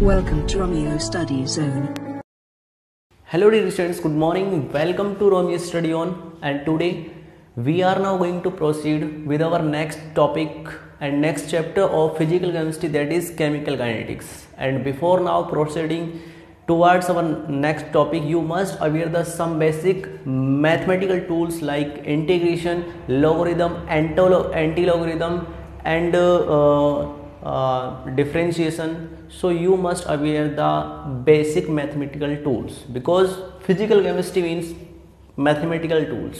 Welcome to Romeo Study Zone. Hello dear students, good morning. Welcome to Romeo Study On, and today we are now going to proceed with our next topic and next chapter of physical chemistry, that is chemical kinetics. And before now proceeding towards our next topic, you must aware the some basic mathematical tools like integration, logarithm, anti-logarithm, and differentiation. So you must aware the basic mathematical tools, because physical chemistry means mathematical tools.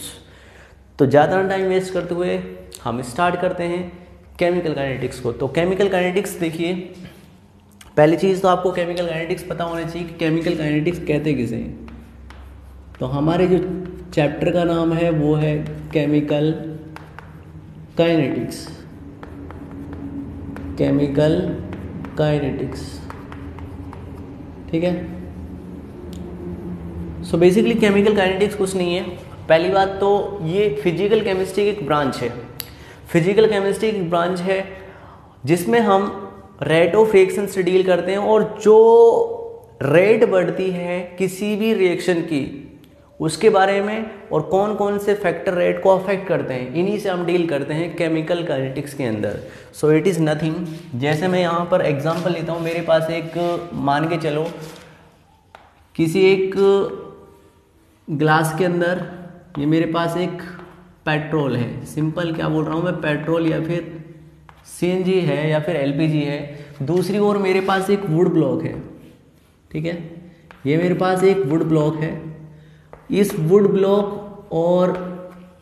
तो ज़्यादा time waste करते हुए हम start करते हैं chemical kinetics को। तो chemical kinetics देखिए, पहली चीज़ तो आपको केमिकल काइनेटिक्स पता होना चाहिए कि केमिकल काइनेटिक्स कहते किसे हैं। तो हमारे जो चैप्टर का नाम है वो है केमिकल काइनेटिक्स। केमिकल काइनेटिक्स, ठीक है। सो बेसिकली केमिकल काइनेटिक्स कुछ नहीं है। पहली बात तो ये फिजिकल केमिस्ट्री की एक ब्रांच है। फिजिकल केमिस्ट्री की ब्रांच है जिसमें हम रेट ऑफ रिएक्शन से डील करते हैं, और जो रेट बढ़ती है किसी भी रिएक्शन की उसके बारे में, और कौन कौन से फैक्टर रेट को अफेक्ट करते हैं, इन्हीं से हम डील करते हैं केमिकल काइनेटिक्स के अंदर। सो इट इज़ नथिंग, जैसे मैं यहाँ पर एग्जांपल लेता हूँ। मेरे पास एक, मान के चलो किसी एक ग्लास के अंदर ये मेरे पास एक पेट्रोल है, सिंपल क्या बोल रहा हूँ मैं, पेट्रोल या फिर सीएनजी है या फिर एलपीजी है। दूसरी ओर मेरे पास एक वुड ब्लॉक है, ठीक है। ये मेरे पास एक वुड ब्लॉक है। इस वुड ब्लॉक और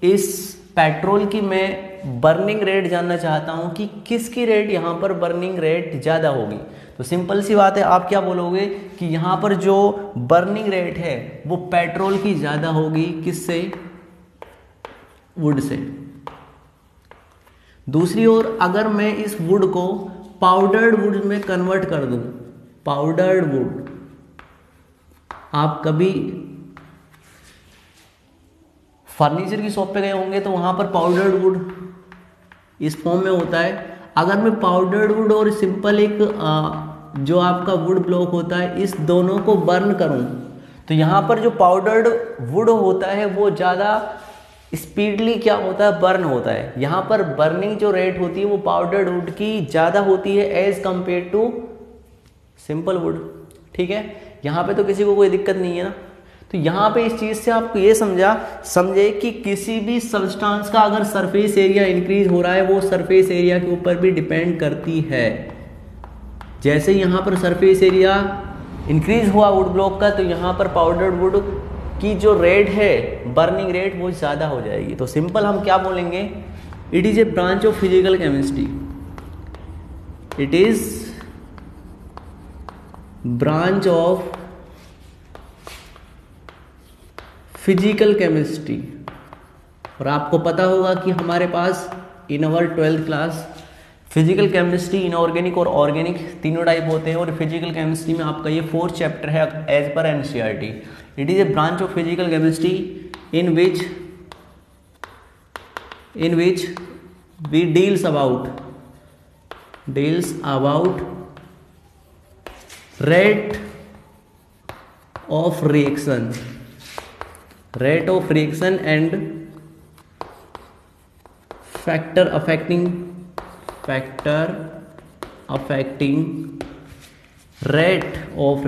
इस पेट्रोल की मैं बर्निंग रेट जानना चाहता हूँ कि किसकी रेट यहाँ पर बर्निंग रेट ज़्यादा होगी। तो सिंपल सी बात है, आप क्या बोलोगे कि यहाँ पर जो बर्निंग रेट है वो पेट्रोल की ज़्यादा होगी, किससे, वुड से। दूसरी ओर अगर मैं इस वुड को पाउडर्ड वुड में कन्वर्ट कर दूं, पाउडर्ड वुड, आप कभी फर्नीचर की शॉप पे गए होंगे तो वहां पर पाउडर्ड वुड इस फॉर्म में होता है। अगर मैं पाउडर्ड वुड और सिंपल एक जो आपका वुड ब्लॉक होता है, इस दोनों को बर्न करूं, तो यहाँ पर जो पाउडर्ड वुड होता है वो ज़्यादा स्पीडली क्या होता है, बर्न होता है। यहाँ पर बर्निंग जो रेट होती है वो पाउडर्ड वुड की ज़्यादा होती है as compare to simple wood, ठीक है। यहाँ पे तो किसी को कोई दिक्कत नहीं है ना। तो यहाँ पे इस चीज़ से आपको ये समझे कि किसी भी सब्सटेंस का अगर सरफेस एरिया इंक्रीज हो रहा है, वो सरफेस एरिया के ऊपर भी डिपेंड करती है। जैसे यहाँ पर सरफेस एरिया इंक्रीज हुआ वुड ब्लॉक का, तो यहाँ पर पाउडर्ड वुड की जो रेट है, बर्निंग रेट, वो ज़्यादा हो जाएगी। तो सिंपल हम क्या बोलेंगे, it is a branch of physical chemistry. It is branch of physical chemistry. और आपको पता होगा कि हमारे पास इन अवर 12th class physical chemistry inorganic और ऑर्गेनिक तीनों टाइप होते हैं, और फिजिकल केमिस्ट्री में आपका ये 4th चैप्टर है एज पर NCERT. It is a branch of physical chemistry in which we deals about rate of reaction and factor affecting rate of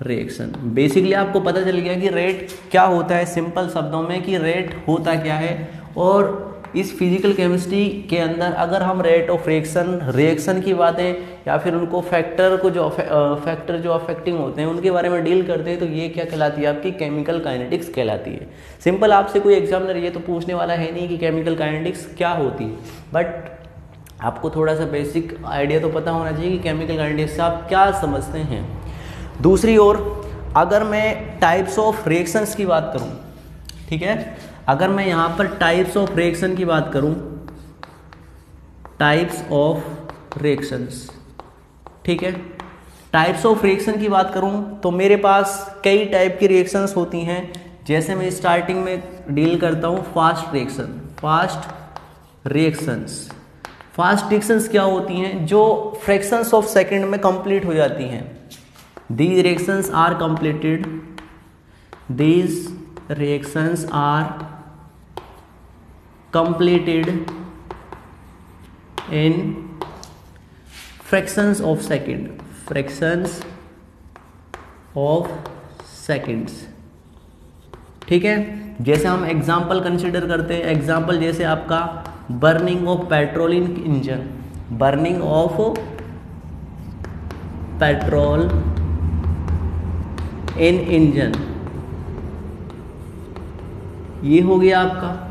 reaction. Basically आपको पता चल गया कि रेट क्या होता है, सिंपल शब्दों में कि रेट होता क्या है। और इस फिजिकल केमिस्ट्री के अंदर अगर हम रेट ऑफ रिएक्शन की बातें, या फिर उनको फैक्टर जो अफेक्टिंग होते हैं उनके बारे में डील करते हैं, तो ये क्या कहलाती है, आपकी केमिकल काइनेटिक्स कहलाती है। सिंपल, आपसे कोई एग्जामिनर ये तो पूछने वाला है नहीं कि केमिकल काइनेटिक्स क्या होती है, बट आपको थोड़ा सा बेसिक आइडिया तो पता होना चाहिए कि केमिकल काइनेटिक्स से आप क्या समझते हैं। दूसरी ओर अगर मैं टाइप्स ऑफ रिएक्शंस की बात करूं, ठीक है, अगर मैं यहाँ पर टाइप्स ऑफ रिएक्शन की बात करूं, टाइप्स ऑफ रिएक्शंस, ठीक है, टाइप्स ऑफ रिएक्शन की बात करूं तो मेरे पास कई टाइप की रिएक्शंस होती हैं। जैसे मैं स्टार्टिंग में डील करता हूं फास्ट रिएक्शंस। फास्ट रिएक्शंस क्या होती हैं? जो फ्रैक्शंस ऑफ सेकंड में कंप्लीट हो जाती हैं। These reactions are completed, these reactions are completed in fractions of second, fractions of seconds. ठीक है, जैसे हम एग्जाम्पल कंसिडर करते हैं, एग्जाम्पल जैसे आपका burning of petrol in engine, burning of petrol in engine, ये हो गया आपका।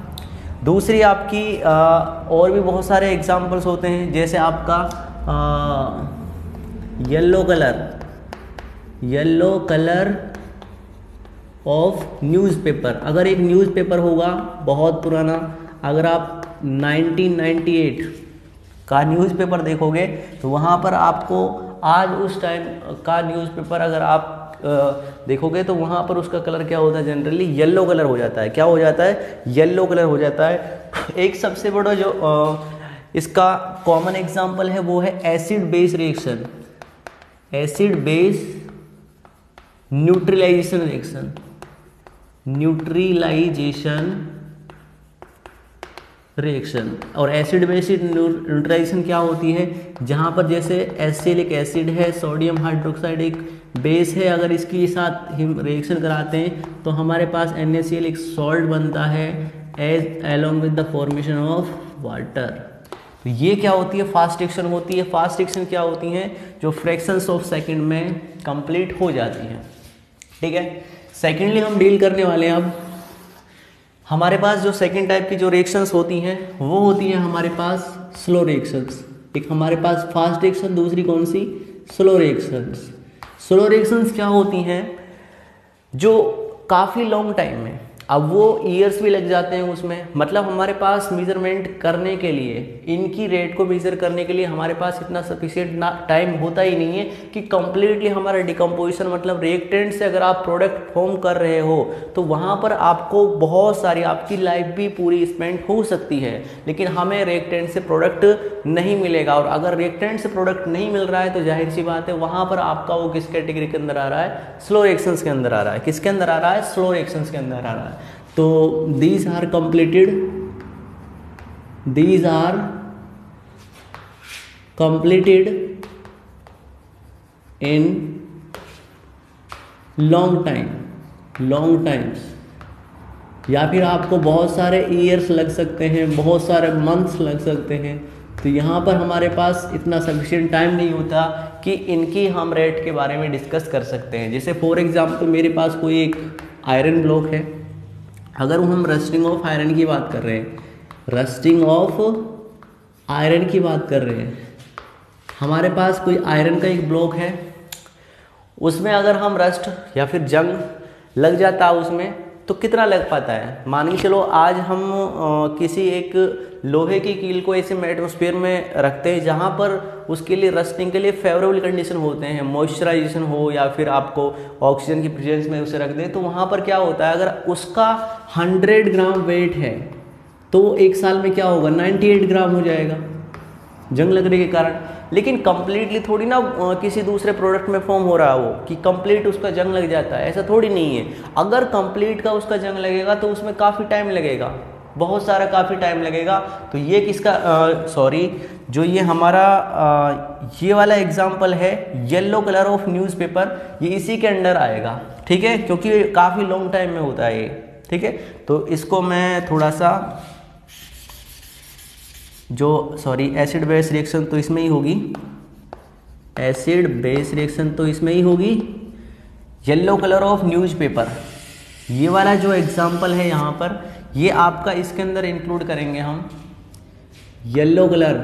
दूसरी आपकी और भी बहुत सारे एग्जाम्पल्स होते हैं, जैसे आपका येलो कलर ऑफ न्यूज़पेपर। अगर एक न्यूज़पेपर होगा बहुत पुराना, अगर आप 1998 का न्यूज़पेपर देखोगे तो वहाँ पर आपको आज उस टाइम का न्यूज़पेपर अगर आप देखोगे तो वहाँ पर उसका कलर क्या होता है? जनरली येलो कलर हो जाता है। क्या हो जाता है? येलो कलर हो जाता है। एक सबसे बड़ा जो इसका कॉमन एग्जाम्पल है वो है acid base reaction, acid base neutralisation reaction, neutralisation reaction. और एसिड बेस न्यूट्रलाइजेशन क्या होती है? जहाँ पर जैसे एसिलिक एसिड है, सोडियम हाइड्रोक्साइड एक बेस है, अगर इसके साथ हम रिएक्शन कराते हैं तो हमारे पास NaCl एक सॉल्ट बनता है as along with the formation of water. तो ये क्या होती है? फास्ट रिएक्शन होती है। फास्ट रिएक्शन क्या होती हैं? जो फ्रैक्शंस ऑफ सेकंड में कंप्लीट हो जाती हैं। ठीक है, सेकेंडली हम डील करने वाले हैं अब हमारे पास जो सेकेंड टाइप की जो रिएक्शंस होती हैं वो होती हैं हमारे पास स्लो रिएक्शंस। एक हमारे पास फास्ट रिएक्शन, दूसरी कौन सी? Slow reactions. स्लो रिएक्शंस क्या होती हैं? जो काफ़ी लॉन्ग टाइम में, अब वो ईयर्स भी लग जाते हैं उसमें, मतलब हमारे पास मेजरमेंट करने के लिए, इनकी रेट को मेजर करने के लिए हमारे पास इतना सफिशिएंट टाइम होता ही नहीं है कि कंप्लीटली हमारा डिकम्पोजिशन, मतलब रिएक्टेंट से अगर आप प्रोडक्ट फॉर्म कर रहे हो तो वहाँ पर आपको बहुत सारी, आपकी लाइफ भी पूरी स्पेंड हो सकती है, लेकिन हमें रिएक्टेंट से प्रोडक्ट नहीं मिलेगा। और अगर रिएक्टेंट से प्रोडक्ट नहीं मिल रहा है तो जाहिर सी बात है वहाँ पर आपका वो किस कैटेगरी के अंदर आ रहा है? स्लो रिएक्शंस के अंदर आ रहा है। किसके अंदर आ रहा है? स्लो रिएक्शंस के अंदर आ रहा है। तो these are completed in long times, या फिर आपको बहुत सारे ईयर्स लग सकते हैं, बहुत सारे मंथ्स लग सकते हैं। तो यहाँ पर हमारे पास इतना सफिशिएंट टाइम नहीं होता कि इनकी हम रेट के बारे में डिस्कस कर सकते हैं। जैसे फॉर एग्जांपल मेरे पास कोई एक आयरन ब्लॉक है, अगर हम रस्टिंग ऑफ आयरन की बात कर रहे हैं, रस्टिंग ऑफ आयरन की बात कर रहे हैं, हमारे पास कोई आयरन का एक ब्लॉक है, उसमें अगर हम रस्ट या फिर जंग लग जाता है उसमें तो कितना लग पाता है? मान के चलो आज हम किसी एक लोहे की कील को ऐसे एटमॉस्फेयर में रखते हैं जहाँ पर उसके लिए रस्टिंग के लिए फेवरेबल कंडीशन होते हैं, मॉइस्चराइजेशन हो या फिर आपको ऑक्सीजन की प्रेजेंस में उसे रख दें, तो वहाँ पर क्या होता है? अगर उसका 100 ग्राम वेट है तो एक साल में क्या होगा? 98 ग्राम हो जाएगा जंग लगने के कारण। लेकिन कंप्लीटली थोड़ी ना किसी दूसरे प्रोडक्ट में फॉर्म हो रहा हो कि कंप्लीट उसका जंग लग जाता है, ऐसा थोड़ी नहीं है। अगर कंप्लीट का उसका जंग लगेगा तो उसमें काफ़ी टाइम लगेगा, बहुत सारा काफ़ी टाइम लगेगा। तो ये किसका जो ये हमारा ये वाला एग्जाम्पल है येलो कलर ऑफ न्यूज़पेपर, ये इसी के अंडर आएगा। ठीक है, क्योंकि काफ़ी लॉन्ग टाइम में होता है ये। ठीक है, तो इसको मैं थोड़ा सा एसिड बेस रिएक्शन तो इसमें ही होगी, एसिड बेस रिएक्शन तो इसमें ही होगी। येलो कलर ऑफ न्यूज़पेपर, ये वाला जो एग्जाम्पल है यहाँ पर, ये आपका इसके अंदर इंक्लूड करेंगे हम। Yellow colour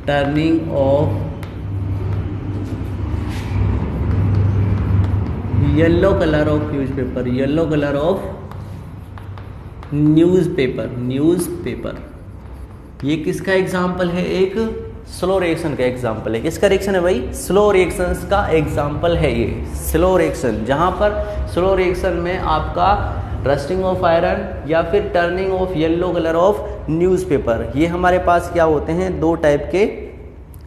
turning of yellow colour of newspaper, yellow colour of newspaper, ये किसका एग्जाम्पल है? एक स्लो रिएक्शन का एग्जाम्पल है। किसका रिएक्शन है भाई? स्लो रिएक्शंस का एग्जाम्पल है ये। स्लो रिएक्शन, जहाँ पर स्लो रिएक्शन में आपका रस्टिंग ऑफ आयरन या फिर turning of yellow colour of newspaper. ये हमारे पास क्या होते हैं, दो टाइप के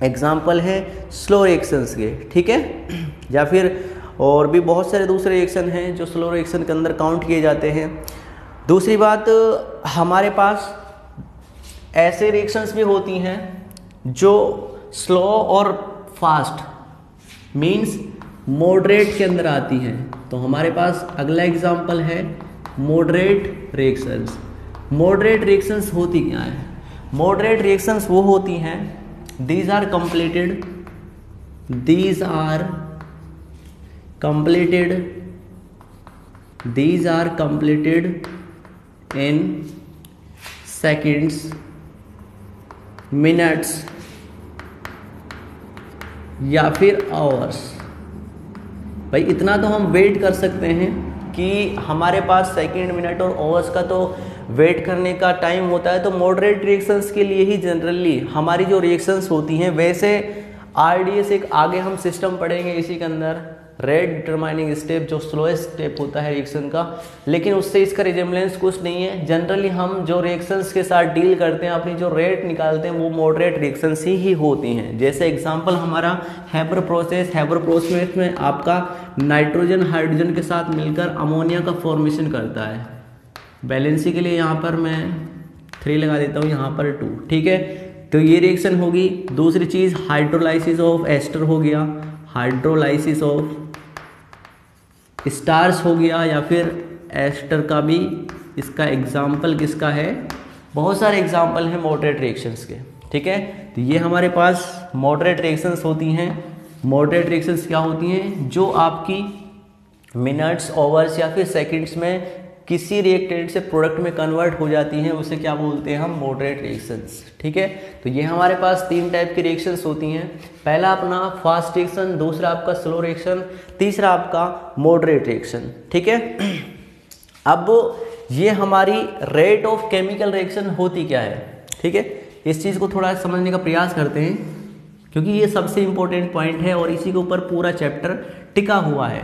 एग्जाम्पल हैं स्लो रिएक्शंस के, ठीक है। या फिर और भी बहुत सारे दूसरे रिएक्शन हैं जो स्लो रिएक्शन के अंदर काउंट किए जाते हैं। दूसरी बात, हमारे पास ऐसे रिएक्शंस भी होती हैं जो स्लो और फास्ट मीन्स मॉडरेट के अंदर आती हैं। तो हमारे पास अगला एग्जाम्पल है मॉडरेट रिएक्शंस। मॉडरेट रिएक्शंस होती क्या है? मॉडरेट रिएक्शंस वो होती हैं, these are completed in seconds, minutes या फिर आवर्स। भाई इतना तो हम वेट कर सकते हैं कि हमारे पास सेकंड, मिनट और आवर्स का तो वेट करने का टाइम होता है। तो मॉडरेट रिएक्शंस के लिए ही जनरली हमारी जो रिएक्शंस होती हैं, वैसे RDS एक आगे हम सिस्टम पढ़ेंगे इसी के अंदर, रेट डिटरमाइनिंग स्टेप, जो स्लोएस्ट स्टेप होता है रिएक्शन का, लेकिन उससे इसका रिजेम्बलेंस कुछ नहीं है। जनरली हम जो रिएक्शंस के साथ डील करते हैं, अपनी जो रेट निकालते हैं, वो मॉडरेट रिएक्शंस ही होती हैं। जैसे एग्जांपल हमारा हैबर प्रोसेस। हैबर प्रोसेस में आपका नाइट्रोजन हाइड्रोजन के साथ मिलकर अमोनिया का फॉर्मेशन करता है। बैलेंसी के लिए यहाँ पर मैं 3 लगा देता हूँ, यहाँ पर 2, ठीक है। तो ये रिएक्शन होगी। दूसरी चीज़ हाइड्रोलाइसिस ऑफ एस्टर हो गया, हाइड्रोलाइसिस ऑफ स्टार्च हो गया, या फिर एस्टर का भी इसका एग्जाम्पल किसका है, बहुत सारे एग्जाम्पल हैं मॉडरेट रिएक्शंस के, ठीक है। तो ये हमारे पास मॉडरेट रिएक्शंस होती हैं। मॉडरेट रिएक्शंस क्या होती हैं? जो आपकी मिनट्स, आवर्स या फिर सेकंड्स में किसी रिएक्टेंट से प्रोडक्ट में कन्वर्ट हो जाती हैं, उसे क्या बोलते हैं हम? मॉडरेट रिएक्शंस, ठीक है। तो ये हमारे पास 3 टाइप की रिएक्शंस होती हैं। पहला अपना फास्ट रिएक्शन, दूसरा आपका स्लो रिएक्शन, तीसरा आपका मॉडरेट रिएक्शन, ठीक है। अब ये हमारी रेट ऑफ केमिकल रिएक्शन होती क्या है, ठीक है। इस चीज़ को थोड़ा समझने का प्रयास करते हैं, क्योंकि ये सबसे इंपॉर्टेंट पॉइंट है और इसी के ऊपर पूरा चैप्टर टिका हुआ है।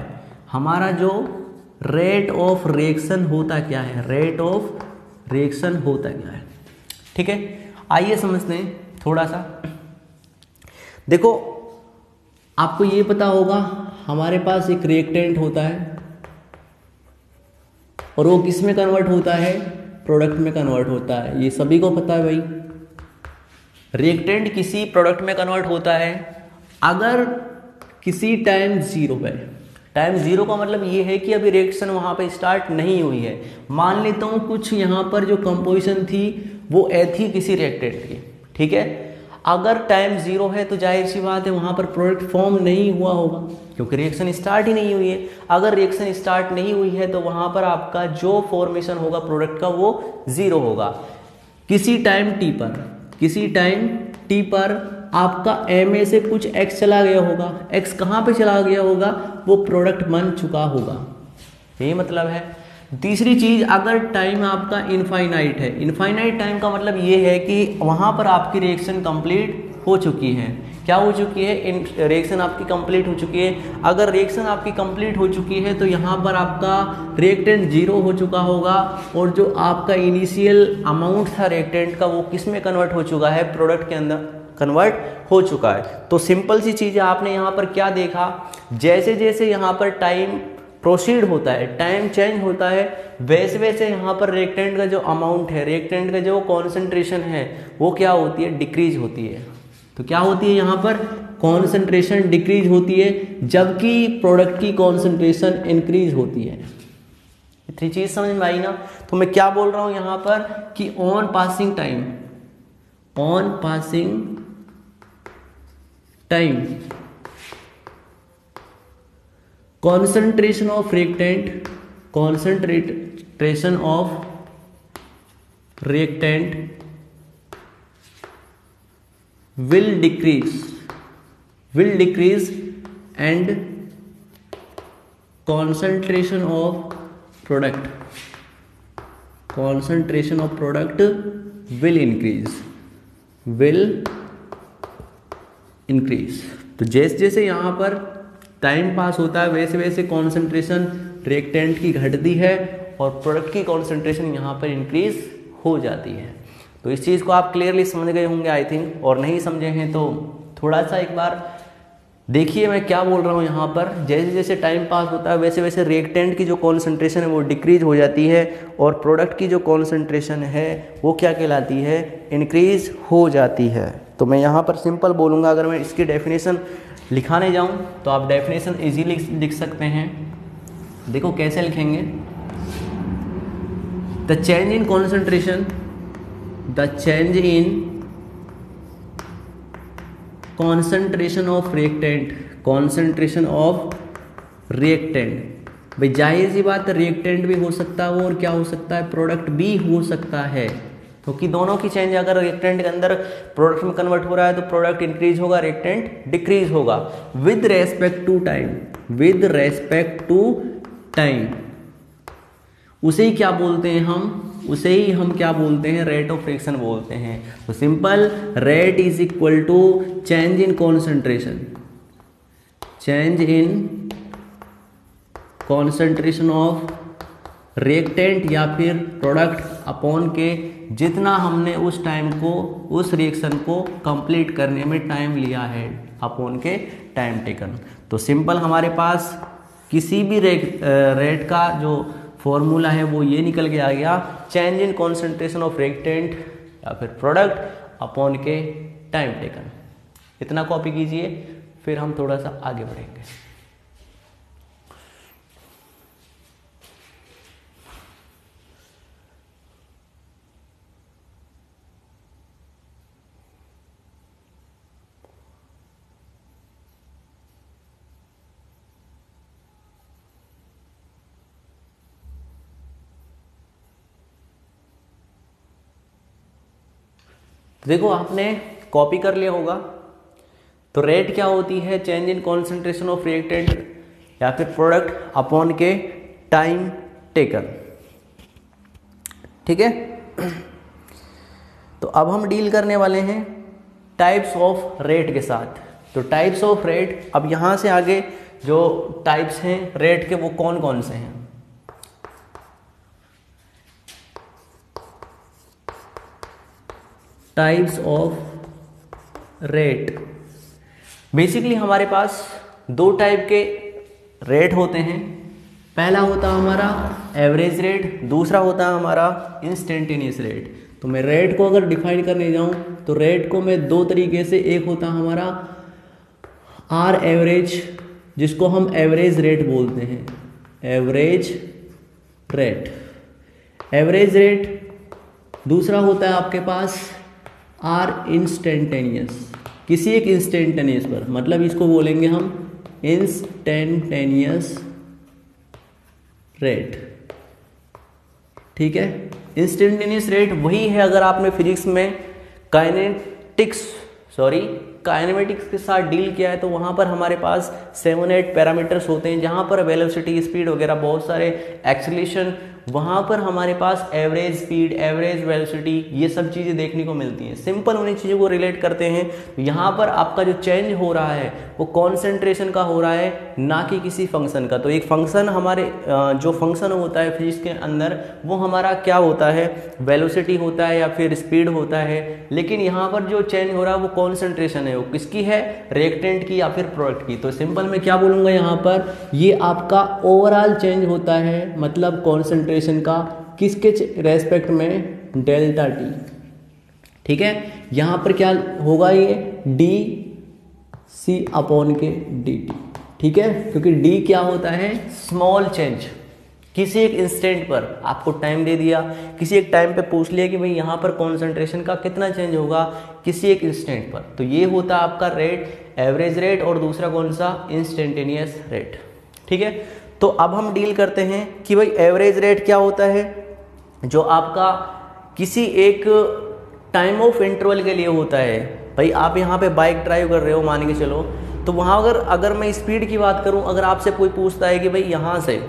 हमारा जो रेट ऑफ रिएक्शन होता क्या है, रेट ऑफ रिएक्शन होता क्या है, ठीक है। आइए समझते हैं थोड़ा सा। देखो, आपको ये पता होगा हमारे पास एक रिएक्टेंट होता है और वो किस में कन्वर्ट होता है? प्रोडक्ट में कन्वर्ट होता है। ये सभी को पता है भाई। रिएक्टेंट किसी प्रोडक्ट में कन्वर्ट होता है अगर किसी टाइम 0 पे। टाइम 0 का मतलब ये है कि अभी रिएक्शन वहाँ पे स्टार्ट नहीं हुई है। मान लेता हूँ कुछ यहाँ पर जो कंपोजिशन थी वो थी किसी रिएक्टेंट की, ठीक है। अगर टाइम 0 है तो जाहिर सी बात है वहाँ पर प्रोडक्ट फॉर्म नहीं हुआ होगा, क्योंकि रिएक्शन स्टार्ट ही नहीं हुई है। अगर रिएक्शन स्टार्ट नहीं हुई है तो वहाँ पर आपका जो फॉर्मेशन होगा प्रोडक्ट का वो 0 होगा। किसी टाइम टी पर आपका MA से कुछ X चला गया होगा। X कहाँ पे चला गया होगा? वो प्रोडक्ट बन चुका होगा, यही मतलब है। तीसरी चीज, अगर टाइम आपका इनफाइनाइट है। इनफाइनाइट टाइम का मतलब ये है कि वहाँ पर आपकी रिएक्शन कंप्लीट हो चुकी है। क्या हो चुकी है? रिएक्शन आपकी कंप्लीट हो चुकी है। अगर रिएक्शन आपकी कंप्लीट हो चुकी है तो यहाँ पर आपका रिएक्टेंट 0 हो चुका होगा और जो आपका इनिशियल अमाउंट था रिएक्टेंट का वो किस में कन्वर्ट हो चुका है? प्रोडक्ट के अंदर कन्वर्ट हो चुका है। तो सिंपल सी चीज़ है, आपने यहाँ पर क्या देखा, जैसे जैसे यहाँ पर टाइम प्रोसीड होता है, टाइम चेंज होता है, वैसे वैसे यहाँ पर रिएक्टेंट का जो अमाउंट है, रिएक्टेंट का जो कॉन्सेंट्रेशन है वो क्या होती है? डिक्रीज होती है। तो क्या होती है यहाँ पर? कॉन्सेंट्रेशन डिक्रीज होती है, जबकि प्रोडक्ट की कॉन्सेंट्रेशन इंक्रीज होती है। इतनी चीज समझ में आई ना? तो मैं क्या बोल रहा हूँ यहाँ पर कि on passing time concentration of reactant will decrease and concentration of product will increase। तो जैसे जैसे यहाँ पर टाइम पास होता है वैसे वैसे कॉन्सेंट्रेशन रिएक्टेंट की घटती है और प्रोडक्ट की कॉन्सेंट्रेशन यहाँ पर इंक्रीज हो जाती है। तो इस चीज़ को आप क्लियरली समझ गए होंगे आई थिंक, और नहीं समझे हैं तो थोड़ा सा एक बार देखिए मैं क्या बोल रहा हूँ यहाँ पर। जैसे जैसे टाइम पास होता है वैसे वैसे रिएक्टेंट की जो कॉन्सेंट्रेशन है वो डिक्रीज हो जाती है और प्रोडक्ट की जो कॉन्सेंट्रेशन है वो क्या कहलाती है, इंक्रीज हो जाती है। तो मैं यहाँ पर सिंपल बोलूँगा, अगर मैं इसकी डेफिनेशन लिखाने जाऊँ तो आप डेफिनेशन इजीली लिख सकते हैं। देखो कैसे लिखेंगे, the change in concentration, the change in concentration of reactant, concentration of reactant. भाई जाहिर सी बात है रिएक्टेंट भी हो सकता है और क्या हो सकता है, प्रोडक्ट भी हो सकता है, क्योंकि दोनों की चेंज अगर रिएक्टेंट के अंदर प्रोडक्ट में कन्वर्ट हो रहा है तो प्रोडक्ट इंक्रीज होगा, रिएक्टेंट डिक्रीज होगा with respect to time, with respect to time. उसे ही क्या बोलते हैं हम, उसे ही हम क्या बोलते हैं, रेट ऑफ रिएक्शन बोलते हैं। तो simple, rate is equal to change in concentration, change in concentration of reactant या फिर प्रोडक्ट अपॉन के जितना हमने उस टाइम को, उस रिएक्शन को कंप्लीट करने में टाइम लिया है, अपॉन के टाइम टेकन। तो सिंपल हमारे पास किसी भी रेट का जो फॉर्मूला है वो ये निकल के आ गया, change in concentration of reactant या फिर प्रोडक्ट अपॉन के टाइम टेकन। इतना कॉपी कीजिए, फिर हम थोड़ा सा आगे बढ़ेंगे। देखो आपने कॉपी कर लिया होगा। तो रेट क्या होती है, change in concentration of reactant या फिर प्रोडक्ट अपॉन के टाइम टेकन। ठीक है, तो अब हम डील करने वाले हैं टाइप्स ऑफ रेट के साथ। तो टाइप्स ऑफ रेट, अब यहां से आगे जो टाइप्स हैं रेट के वो कौन कौन से हैं। टाइप्स ऑफ रेट, बेसिकली हमारे पास दो टाइप के रेट होते हैं। पहला होता है हमारा एवरेज रेट, दूसरा होता है हमारा इंस्टेंटेनियस रेट। तो मैं रेट को अगर डिफाइन करने जाऊं तो रेट को मैं दो तरीके से, एक होता है हमारा आर एवरेज, जिसको हम एवरेज रेट बोलते हैं, एवरेज रेट, एवरेज रेट। दूसरा होता है आपके पास आर इंस्टेंटेनियस, किसी एक इंस्टेंटेनियस पर, मतलब इसको बोलेंगे हम इंस्टेंटेनियस रेट। ठीक है, इंस्टेंटेनियस रेट वही है, अगर आपने फिजिक्स में काइनेमेटिक्स के साथ डील किया है तो वहाँ पर हमारे पास 7-8 पैरामीटर्स होते हैं, जहाँ पर वेलोसिटी, स्पीड वगैरह बहुत सारे, एक्सीलरेशन, वहाँ पर हमारे पास एवरेज स्पीड, एवरेज वेलोसिटी, ये सब चीज़ें देखने को मिलती हैं। सिंपल उन्हीं चीज़ों को रिलेट करते हैं। तो यहाँ पर आपका जो चेंज हो रहा है वो कॉन्सेंट्रेशन का हो रहा है, ना कि किसी फंक्शन का। तो एक फंक्शन, हमारे जो फंक्शन होता है फिजिक्स के अंदर, वो हमारा क्या होता है, वेलोसिटी होता है या फिर स्पीड होता है। लेकिन यहाँ पर जो चेंज हो रहा है वो कॉन्सेंट्रेशन है, वो किसकी है, रिएक्टेंट की या फिर प्रोडक्ट की। तो सिंपल मैं क्या बोलूँगा यहाँ पर, ये आपका ओवरऑल चेंज होता है, मतलब कॉन्सेंट्रेशन का, किसके रेस्पेक्ट में, डेल्टा टी। ठीक है, यहां पर क्या होगा, ये डी सी अपॉन के डी टी। ठीक है, क्योंकि डी क्या होता है, स्मॉल चेंज, किसी एक इंस्टेंट पर आपको टाइम दे दिया, किसी एक टाइम पे पूछ लिया कि भाई यहाँ पर कॉन्सेंट्रेशन का कितना चेंज होगा किसी एक इंस्टेंट पर। तो ये होता है आपका रेट, एवरेज रेट, और दूसरा कौन सा, इंस्टेंटेनियस रेट। ठीक है, तो अब हम डील करते हैं कि भाई एवरेज रेट क्या होता है, जो आपका किसी एक टाइम ऑफ इंटरवल के लिए होता है। भाई आप यहाँ पे बाइक ड्राइव कर रहे हो, मान के चलो, तो वहाँ अगर मैं स्पीड की बात करूँ, अगर आपसे कोई पूछता है कि भाई यहाँ से,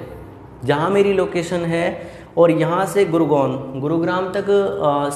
जहाँ मेरी लोकेशन है और यहाँ से गुरुग्राम तक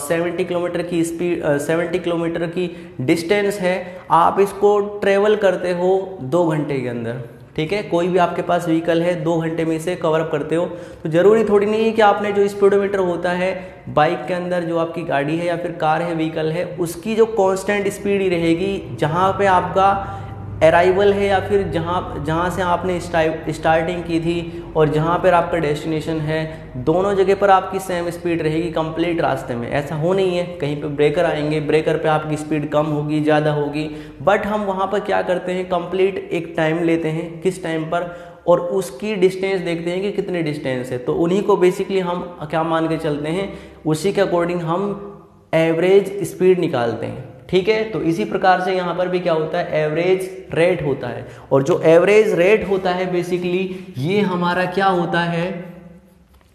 70 किलोमीटर की स्पीड, 70 किलोमीटर की डिस्टेंस है, आप इसको ट्रेवल करते हो 2 घंटे के अंदर। ठीक है। कोई भी आपके पास व्हीकल है 2 घंटे में इसे कवर अप करते हो, तो ज़रूरी थोड़ी नहीं है कि आपने जो स्पीडोमीटर होता है बाइक के अंदर, जो आपकी गाड़ी है या फिर कार है, व्हीकल है, उसकी जो कांस्टेंट स्पीड ही रहेगी जहाँ पे आपका अराइवल है या फिर जहाँ से आपने स्टार्टिंग की थी और जहाँ पर आपका डेस्टिनेशन है, दोनों जगह पर आपकी सेम स्पीड रहेगी कंप्लीट रास्ते में। ऐसा हो नहीं है, कहीं पे ब्रेकर आएंगे, ब्रेकर पे आपकी स्पीड कम होगी, ज़्यादा होगी, बट हम वहाँ पर क्या करते हैं, कंप्लीट एक टाइम लेते हैं, किस टाइम पर, और उसकी डिस्टेंस देखते हैं कि कितनी डिस्टेंस है, तो उन्हीं को बेसिकली हम क्या मान के चलते हैं, उसी के अकॉर्डिंग हम एवरेज स्पीड निकालते हैं, ठीक है। तो इसी प्रकार से यहाँ पर भी क्या होता है, एवरेज रेट होता है, और जो एवरेज रेट होता है बेसिकली ये हमारा क्या होता है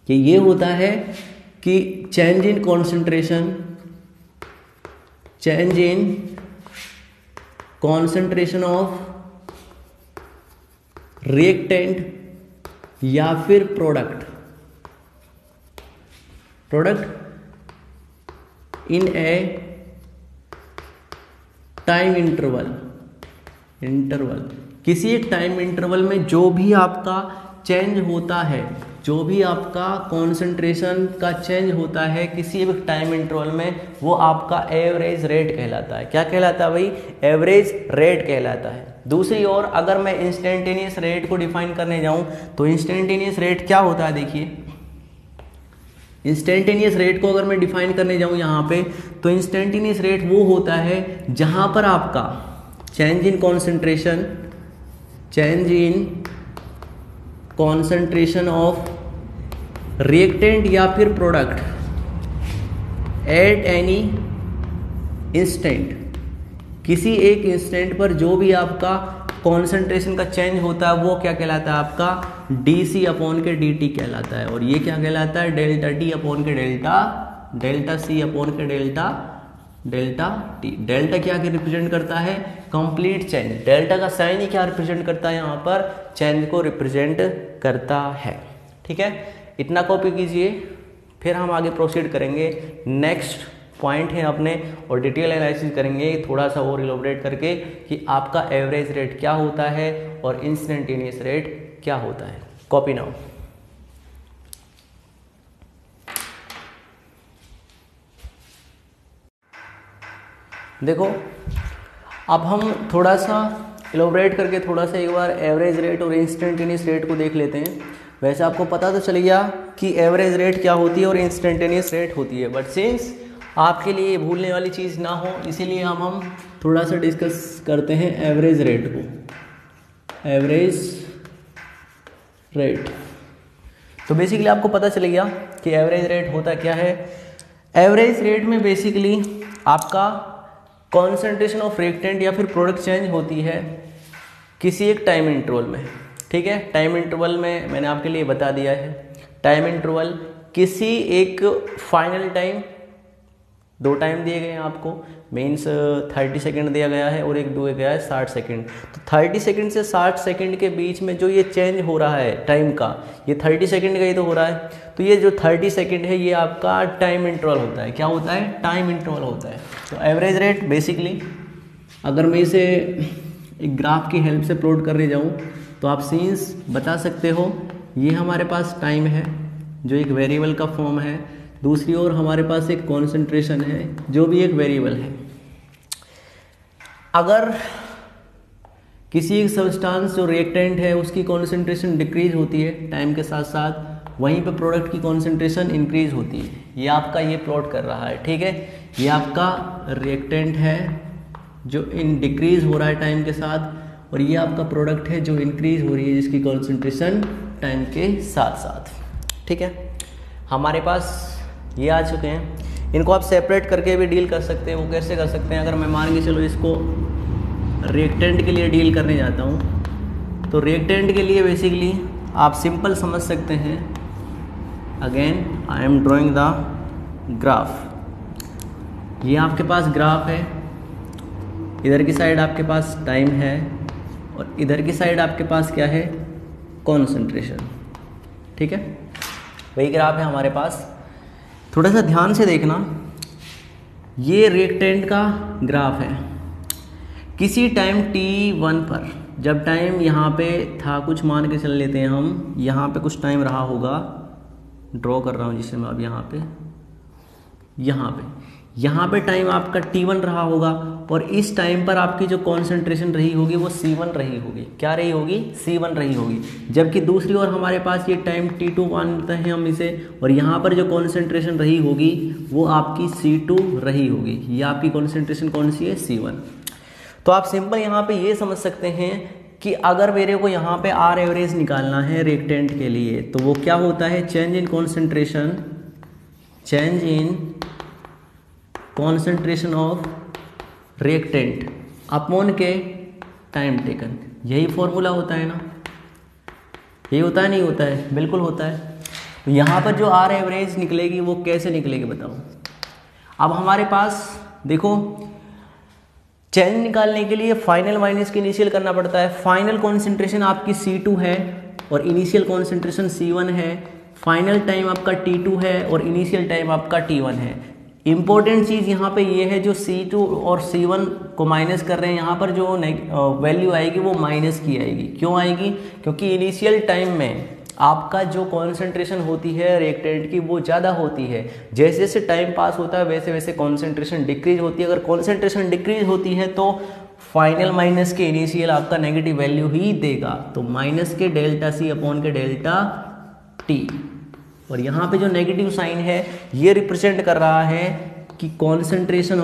कि ये होता है कि change in concentration of reactant या फिर product in A time interval, किसी एक टाइम इंटरवल में जो भी आपका चेंज होता है, जो भी आपका कॉन्सेंट्रेशन का चेंज होता है किसी एक टाइम इंटरवल में, वो आपका एवरेज रेट कहलाता है। क्या कहलाता है भाई, एवरेज रेट कहलाता है। दूसरी ओर अगर मैं इंस्टेंटेनियस रेट को डिफाइन करने जाऊं तो इंस्टेंटेनियस रेट क्या होता है, देखिए इंस्टेंटेनियस रेट को अगर मैं डिफाइन करने जाऊं यहाँ पे, तो इंस्टेंटेनियस रेट वो होता है जहां पर आपका change in concentration of reactant या फिर प्रोडक्ट एट एनी इंस्टेंट, किसी एक इंस्टेंट पर जो भी आपका कॉन्सेंट्रेशन का चेंज होता है वो क्या कहलाता है, आपका डी अपॉन के डी टी कहलाता है। और ये क्या कहलाता है, डेल्टा टी अपॉन के डेल्टा सी अपॉन के डेल्टा टी। डेल्टा क्या रिप्रेजेंट करता है, कंप्लीट चेंज। डेल्टा का साइन ही क्या रिप्रेजेंट करता है, यहाँ पर चेंज को रिप्रेजेंट करता है, ठीक है। इतना कॉपी कीजिए, फिर हम आगे प्रोसीड करेंगे। नेक्स्ट पॉइंट है अपने, और डिटेल एनालिसिस करेंगे थोड़ा सा और इलोबरेट करके कि आपका एवरेज रेट क्या होता है और इंस्टेंटेनियस रेट क्या होता है। Copy now. देखो अब हम थोड़ा सा इलोबरेट करके थोड़ा सा एक बार एवरेज रेट और इंस्टेंटेनियस रेट को देख लेते हैं। वैसे आपको पता तो चल गया कि एवरेज रेट क्या होती है और इंस्टेंटेनियस रेट होती है, बट सिंस आपके लिए ये भूलने वाली चीज़ ना हो इसीलिए हम थोड़ा सा डिस्कस करते हैं एवरेज रेट को। एवरेज रेट, तो बेसिकली आपको पता चल गया कि एवरेज रेट होता क्या है। एवरेज रेट में बेसिकली आपका कॉन्सेंट्रेशन ऑफ रिएक्टेंट या फिर प्रोडक्ट चेंज होती है किसी एक टाइम इंटरवल में, ठीक है। टाइम इंटरवल में मैंने आपके लिए बता दिया है, टाइम इंटरवल किसी एक फाइनल टाइम, 2 टाइम दिए गए हैं आपको, मीन्स 30 सेकंड दिया गया है और एक दिया गया है 60 सेकंड। तो 30 सेकंड से 60 सेकंड के बीच में जो ये चेंज हो रहा है टाइम का, ये 30 सेकंड का ही तो हो रहा है। तो ये जो 30 सेकंड है ये आपका टाइम इंटरवल होता है। क्या होता है, टाइम इंटरवल होता है। तो एवरेज रेट बेसिकली अगर मैं इसे एक ग्राफ की हेल्प से प्लॉट करने जाऊँ तो आप सीन्स बता सकते हो। ये हमारे पास टाइम है जो एक वेरिएबल का फॉर्म है, दूसरी ओर हमारे पास एक कॉन्सेंट्रेशन है जो भी एक वेरिएबल है। अगर किसी एक सब्सटेंस जो रिएक्टेंट है उसकी कॉन्सेंट्रेशन डिक्रीज होती है टाइम के साथ साथ, वहीं पे प्रोडक्ट की कॉन्सेंट्रेशन इंक्रीज होती है। ये आपका ये प्लॉट कर रहा है, ठीक है। ये आपका रिएक्टेंट है जो डिक्रीज हो रहा है टाइम के साथ, और ये आपका प्रोडक्ट है जो इंक्रीज हो रही है जिसकी कॉन्सेंट्रेशन टाइम के साथ साथ, ठीक है। हमारे पास ये आ चुके हैं, इनको आप सेपरेट करके भी डील कर सकते हैं। वो कैसे कर सकते हैं, अगर मैं मान के चलो इसको रिएक्टेंट के लिए डील करने जाता हूँ तो रिएक्टेंट के लिए बेसिकली आप सिंपल समझ सकते हैं। Again I am drawing the graph. ये आपके पास ग्राफ है, इधर की साइड आपके पास टाइम है और इधर की साइड आपके पास क्या है, कॉन्सेंट्रेशन, ठीक है। वही ग्राफ है हमारे पास। थोड़ा सा ध्यान से देखना, ये रिएक्टेंट का ग्राफ है। किसी टाइम t1 पर जब टाइम यहाँ पे था, कुछ मान के चल लेते हैं हम, यहाँ पे कुछ टाइम रहा होगा, ड्रॉ कर रहा हूँ जिससे मैं अब यहाँ पे टाइम आपका t1 रहा होगा, और इस टाइम पर आपकी जो कॉन्सेंट्रेशन रही होगी वो c1 रही होगी। क्या रही होगी? c1 रही होगी। जबकि दूसरी ओर हमारे पास ये टाइम t2 मानते हैं हम इसे, और यहाँ पर जो कॉन्सेंट्रेशन रही होगी वो आपकी c2 रही होगी। ये आपकी कॉन्सेंट्रेशन कौन सी है? c1। तो आप सिंपल यहाँ पे ये समझ सकते हैं कि अगर मेरे को यहाँ पे आर एवरेज निकालना है रिएक्टेंट के लिए, तो वो क्या होता है? Change in concentration of reactant upon के टाइम टेकन। यही फॉर्मूला होता है ना? यही होता है, नहीं होता है? बिल्कुल होता है। तो यहाँ पर जो आर एवरेज निकलेगी वो कैसे निकलेगी बताओ। अब हमारे पास देखो, चेंज निकालने के लिए फाइनल माइनस के इनिशियल करना पड़ता है। फाइनल कॉन्सेंट्रेशन आपकी C2 है और इनिशियल कॉन्सेंट्रेशन C1 है। फाइनल टाइम आपका T2 है और इनिशियल टाइम आपका T1 है। इंपॉर्टेंट चीज़ यहाँ पे ये है, जो C2 और C1 को माइनस कर रहे हैं, यहाँ पर जो वैल्यू आएगी वो माइनस की आएगी। क्यों आएगी? क्योंकि इनिशियल टाइम में आपका जो कॉन्सेंट्रेशन होती है रिएक्टेंट की वो ज़्यादा होती है। जैसे जैसे टाइम पास होता है वैसे वैसे कॉन्सेंट्रेशन डिक्रीज होती है। अगर कॉन्सेंट्रेशन डिक्रीज होती है तो फाइनल माइनस के इनिशियल आपका नेगेटिव वैल्यू ही देगा। तो माइनस के डेल्टा C अपॉन के डेल्टा T, और यहाँ पे जो नेगेटिव साइन है ये रिप्रेजेंट कर रहा है कि concentration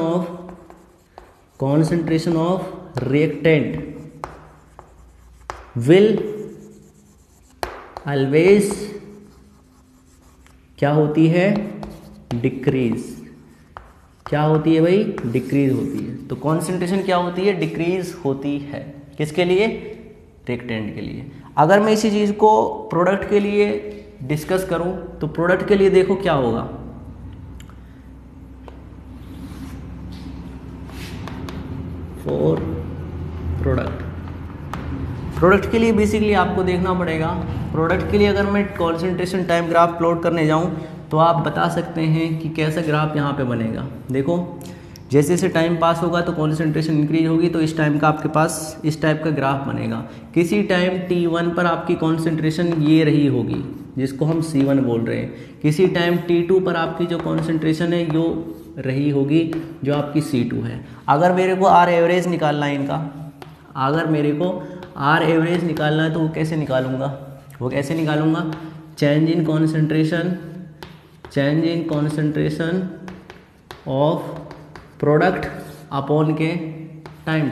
of reactant will always क्या होती है? डिक्रीज। क्या होती है भाई? डिक्रीज होती है। तो कॉन्सेंट्रेशन क्या होती है? डिक्रीज होती है। किसके लिए? रिएक्टेंट के लिए। अगर मैं इसी चीज को प्रोडक्ट के लिए डिस्कस करूं तो प्रोडक्ट के लिए देखो क्या होगा। फॉर प्रोडक्ट के लिए बेसिकली आपको देखना पड़ेगा। प्रोडक्ट के लिए अगर मैं कॉन्सेंट्रेशन टाइम ग्राफ प्लॉट करने जाऊं तो आप बता सकते हैं कि कैसा ग्राफ यहाँ पे बनेगा। देखो, जैसे जैसे टाइम पास होगा तो कॉन्सेंट्रेशन इंक्रीज होगी, तो इस टाइम का आपके पास इस टाइप का ग्राफ बनेगा। किसी टाइम T1 पर आपकी कॉन्सेंट्रेशन ये रही होगी जिसको हम C1 बोल रहे हैं। किसी टाइम T2 पर आपकी जो कॉन्सेंट्रेशन है यो रही होगी जो आपकी C2 है। अगर मेरे को आर एवरेज निकालना है इनका, अगर मेरे को आर एवरेज निकालना है तो वो कैसे निकालूंगा? Change in concentration of product upon के टाइम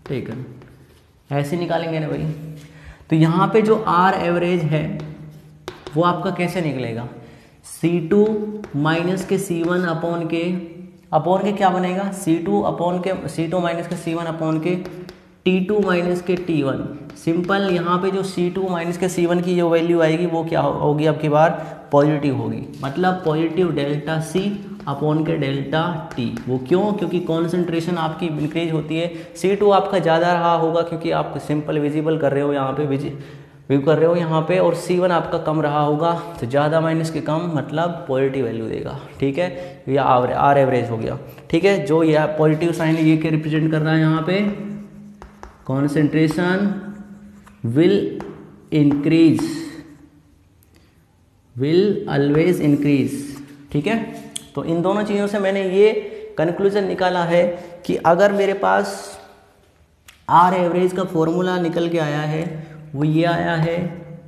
टेकन, ऐसे निकालेंगे ना भाई। तो यहाँ पे जो आर एवरेज है वो आपका कैसे निकलेगा? C2 माइनस के C1 अपॉन के क्या बनेगा? C2 माइनस के C1 अपॉन के T2 माइनस के T1। सिंपल, यहाँ पे जो C2 माइनस के C1 की जो वैल्यू आएगी वो क्या होगी? आपकी बार पॉजिटिव होगी, मतलब पॉजिटिव डेल्टा C अपॉन के डेल्टा T। वो क्यों? क्योंकि कॉन्सेंट्रेशन आपकी इंक्रीज होती है। C2 आपका ज़्यादा रहा होगा क्योंकि आप सिंपल विजिबल कर रहे हो यहाँ पे, व्यू कर रहे हो यहाँ पे, और C1 आपका कम रहा होगा, तो ज़्यादा माइनस के कम मतलब पॉजिटिव वैल्यू देगा। ठीक है, ये आर एवरेज हो गया। ठीक है, जो यह पॉजिटिव साइन ये क्या रिप्रेजेंट कर रहा है यहाँ पे? Concentration will always increase. ठीक है, तो इन दोनों चीज़ों से मैंने ये कंक्लूजन निकाला है कि अगर मेरे पास आर एवरेज का फॉर्मूला निकल के आया है वो ये आया है,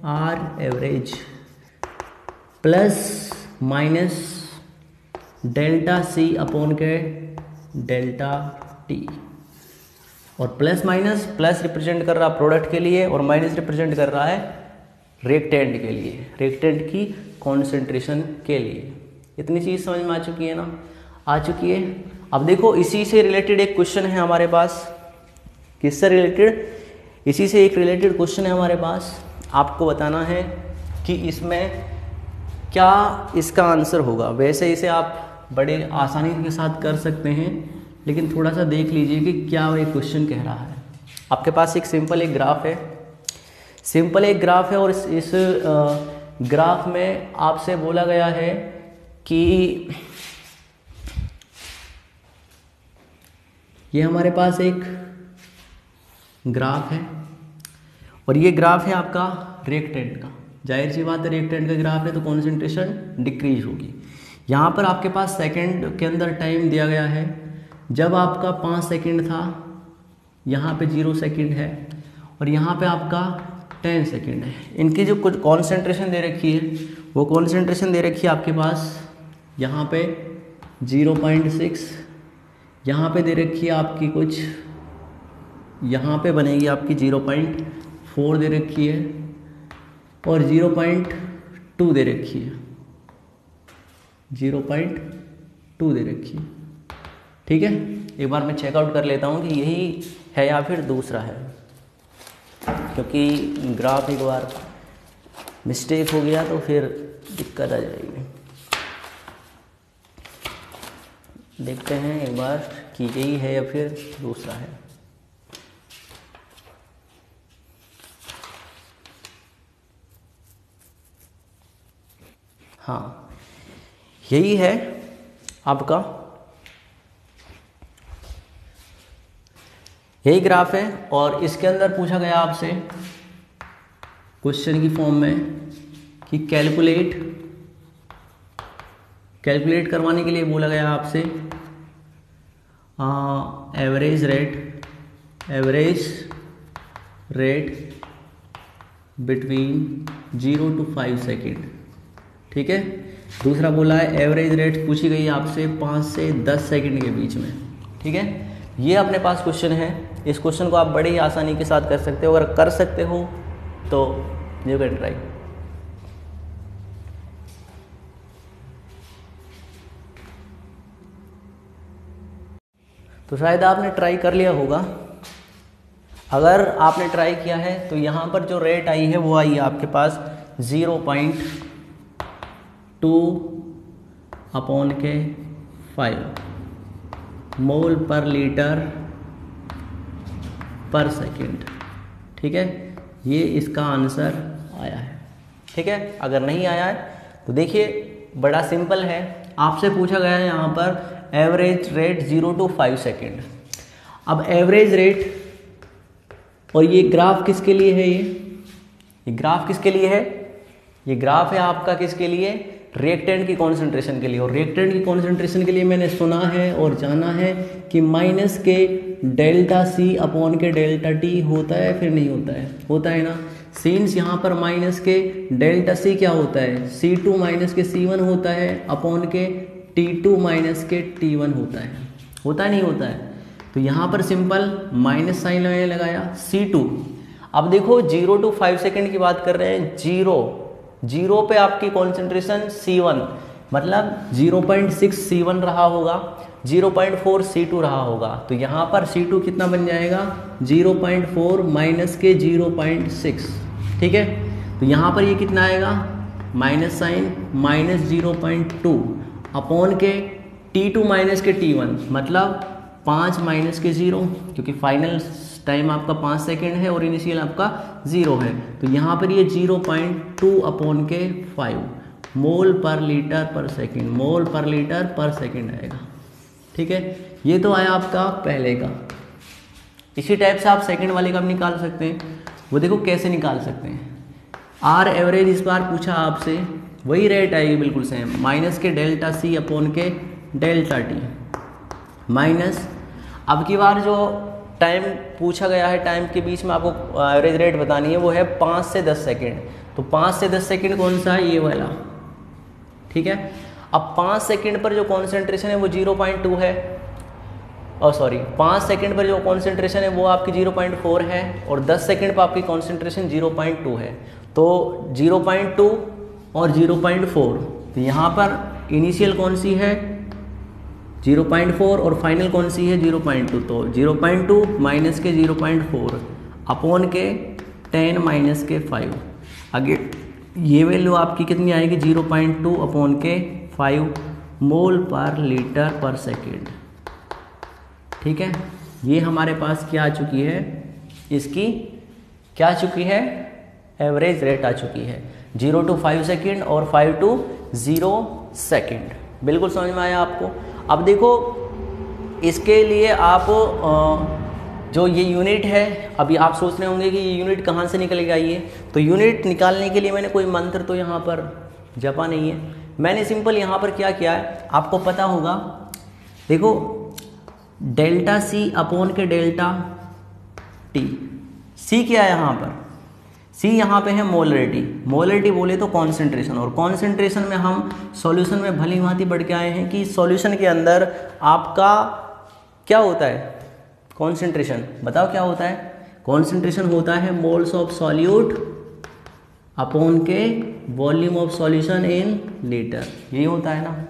R average plus minus delta C upon के डेल्टा T, और प्लस माइनस, प्लस रिप्रेजेंट कर रहा प्रोडक्ट के लिए और माइनस रिप्रेजेंट कर रहा है रिएक्टेंट के लिए, रिएक्टेंट की कॉन्सेंट्रेशन के लिए। इतनी चीज़ समझ में आ चुकी है ना? आ चुकी है। अब देखो, इसी से रिलेटेड एक क्वेश्चन है हमारे पास। किससे रिलेटेड? इसी से एक रिलेटेड क्वेश्चन है हमारे पास। आपको बताना है कि इसमें क्या इसका आंसर होगा। वैसे इसे आप बड़े आसानी के साथ कर सकते हैं, लेकिन थोड़ा सा देख लीजिए कि क्या वो एक क्वेश्चन कह रहा है। आपके पास एक सिंपल एक ग्राफ है, और इस ग्राफ में आपसे बोला गया है कि ये हमारे पास एक ग्राफ है और ये ग्राफ है आपका रिएक्टेंट का। जाहिर सी बात है रिएक्टेंट का ग्राफ है तो कॉन्सेंट्रेशन डिक्रीज होगी। यहाँ पर आपके पास सेकंड के अंदर टाइम दिया गया है। जब आपका 5 सेकंड था, यहाँ पे 0 सेकंड है और यहाँ पे आपका 10 सेकंड है। इनकी जो कुछ कॉन्सेंट्रेशन दे रखी है वो कॉन्सेंट्रेशन दे रखी है आपके पास यहाँ पे 0.6, यहाँ पे दे रखी है आपकी कुछ, यहाँ पे बनेगी आपकी 0.4 दे रखी है और 0.2 दे रखी है, 0.2 दे रखी है। ठीक है, एक बार मैं चेकआउट कर लेता हूँ कि यही है या फिर दूसरा है, क्योंकि ग्राफ एक बार मिस्टेक हो गया तो फिर दिक्कत आ जाएगी। देखते हैं एक बार कि यही है या फिर दूसरा है। हाँ, यही है आपका, यही ग्राफ है और इसके अंदर पूछा गया आपसे क्वेश्चन की फॉर्म में कि कैलकुलेट करवाने के लिए बोला गया आपसे average rate between 0 to 5 second. ठीक है, दूसरा बोला है एवरेज रेट पूछी गई आपसे 5 से 10 सेकेंड के बीच में। ठीक है, ये अपने पास क्वेश्चन है। इस क्वेश्चन को आप बड़ी ही आसानी के साथ कर सकते हो। अगर कर सकते हो तो यू कैन ट्राई। तो शायद आपने ट्राई कर लिया होगा। अगर आपने ट्राई किया है तो यहाँ पर जो रेट आई है वो आई है आपके पास 0.2/5 मोल पर लीटर पर सेकेंड। ठीक है, ये इसका आंसर आया है। ठीक है, अगर नहीं आया है तो देखिए बड़ा सिंपल है। आपसे पूछा गया है यहाँ पर एवरेज रेट 0 to 5 सेकेंड। अब एवरेज रेट और ये ग्राफ किसके लिए है? ये ग्राफ किसके लिए है? ये ग्राफ है आपका किसके लिए? रिएक्टेंट की कॉन्सेंट्रेशन के लिए। और रिएक्टेंट की कॉन्सेंट्रेशन के लिए मैंने सुना है और जाना है कि माइनस के डेल्टा सी अपॉन के डेल्टा टी होता है, फिर नहीं होता है? होता है ना। सीन्स यहाँ पर माइनस के डेल्टा सी क्या होता है? C2 माइनस के C1 होता है अपॉन के T2 माइनस के T1 होता है। होता है नहीं होता है? तो यहाँ पर सिंपल माइनस साइन मैंने लगाया C2। अब देखो 0 to 5 सेकेंड की बात कर रहे हैं। जीरो पे आपकी कॉन्सेंट्रेशन C1 मतलब 0.6 C1 रहा होगा, 0.4 C2 रहा होगा। तो यहाँ पर C2 कितना बन जाएगा? 0.4 माइनस के 0.6। ठीक है, तो यहाँ पर ये कितना आएगा? माइनस साइन माइनस 0.2 अपॉन के T2 माइनस के T1 मतलब 5 माइनस के 0, क्योंकि फाइनल टाइम आपका 5 सेकेंड है और इनिशियल आपका 0 है। तो यहाँ पर ये 0.2 अपॉन के 5 मोल पर लीटर पर सेकेंड, मोल पर लीटर पर सेकेंड आएगा। ठीक है, ये तो आया आपका पहले का। इसी टाइप से आप सेकेंड वाले का भी निकाल सकते हैं। वो देखो कैसे निकाल सकते हैं। आर एवरेज इस बार पूछा आपसे, वही रेट आएगी बिल्कुल सेम, माइनस के डेल्टा सी अपॉन के डेल्टा टी माइनस, अब की बार जो टाइम पूछा गया है, टाइम के बीच में आपको एवरेज रेट बतानी है, वो है 5 से 10 सेकेंड। तो 5 से 10 सेकेंड कौन सा है? ये वाला। ठीक है, अब 5 सेकेंड पर जो कॉन्सेंट्रेशन है वो 0.2 है, और सॉरी 5 सेकेंड पर जो कॉन्सेंट्रेशन है वो आपकी 0.4 है और 10 सेकेंड पर आपकी कॉन्सेंट्रेशन 0.2 है। तो 0.2 और 0.4, तो यहाँ पर इनिशियल कौन सी है? 0.4 और फाइनल कौन सी है? 0.2। तो 0.2 माइनस के 0.4 अपॉन के 10 माइनस के 5। आगे ये वैल्यू आपकी कितनी आएगी? 0.2 अपॉन के 5 मोल पर लीटर पर सेकेंड। ठीक है, ये हमारे पास क्या आ चुकी है? इसकी क्या आ चुकी है? एवरेज रेट आ चुकी है। 0 to 5 सेकेंड और 5 to 0 सेकेंड। बिल्कुल समझ में आया आपको? अब देखो इसके लिए आप जो ये यूनिट है, अभी आप सोच रहे होंगे कि ये यूनिट कहाँ से निकल के आई है, तो यूनिट निकालने के लिए मैंने कोई मंत्र तो यहाँ पर जपा नहीं है, मैंने सिंपल यहाँ पर क्या किया है आपको पता होगा। देखो डेल्टा सी अपॉन के डेल्टा टी, सी क्या है यहाँ पर, सी यहाँ पे है मोलरिटी, मोलरिटी बोले तो कॉन्सेंट्रेशन, और कॉन्सेंट्रेशन में हम सॉल्यूशन में भली भांति पढ़ के आए हैं कि सॉल्यूशन के अंदर आपका क्या होता है, कॉन्सेंट्रेशन, बताओ क्या होता है, कॉन्सेंट्रेशन होता है मोल्स ऑफ सॉल्यूट अपॉन के volume of solution in litre, यही होता है ना।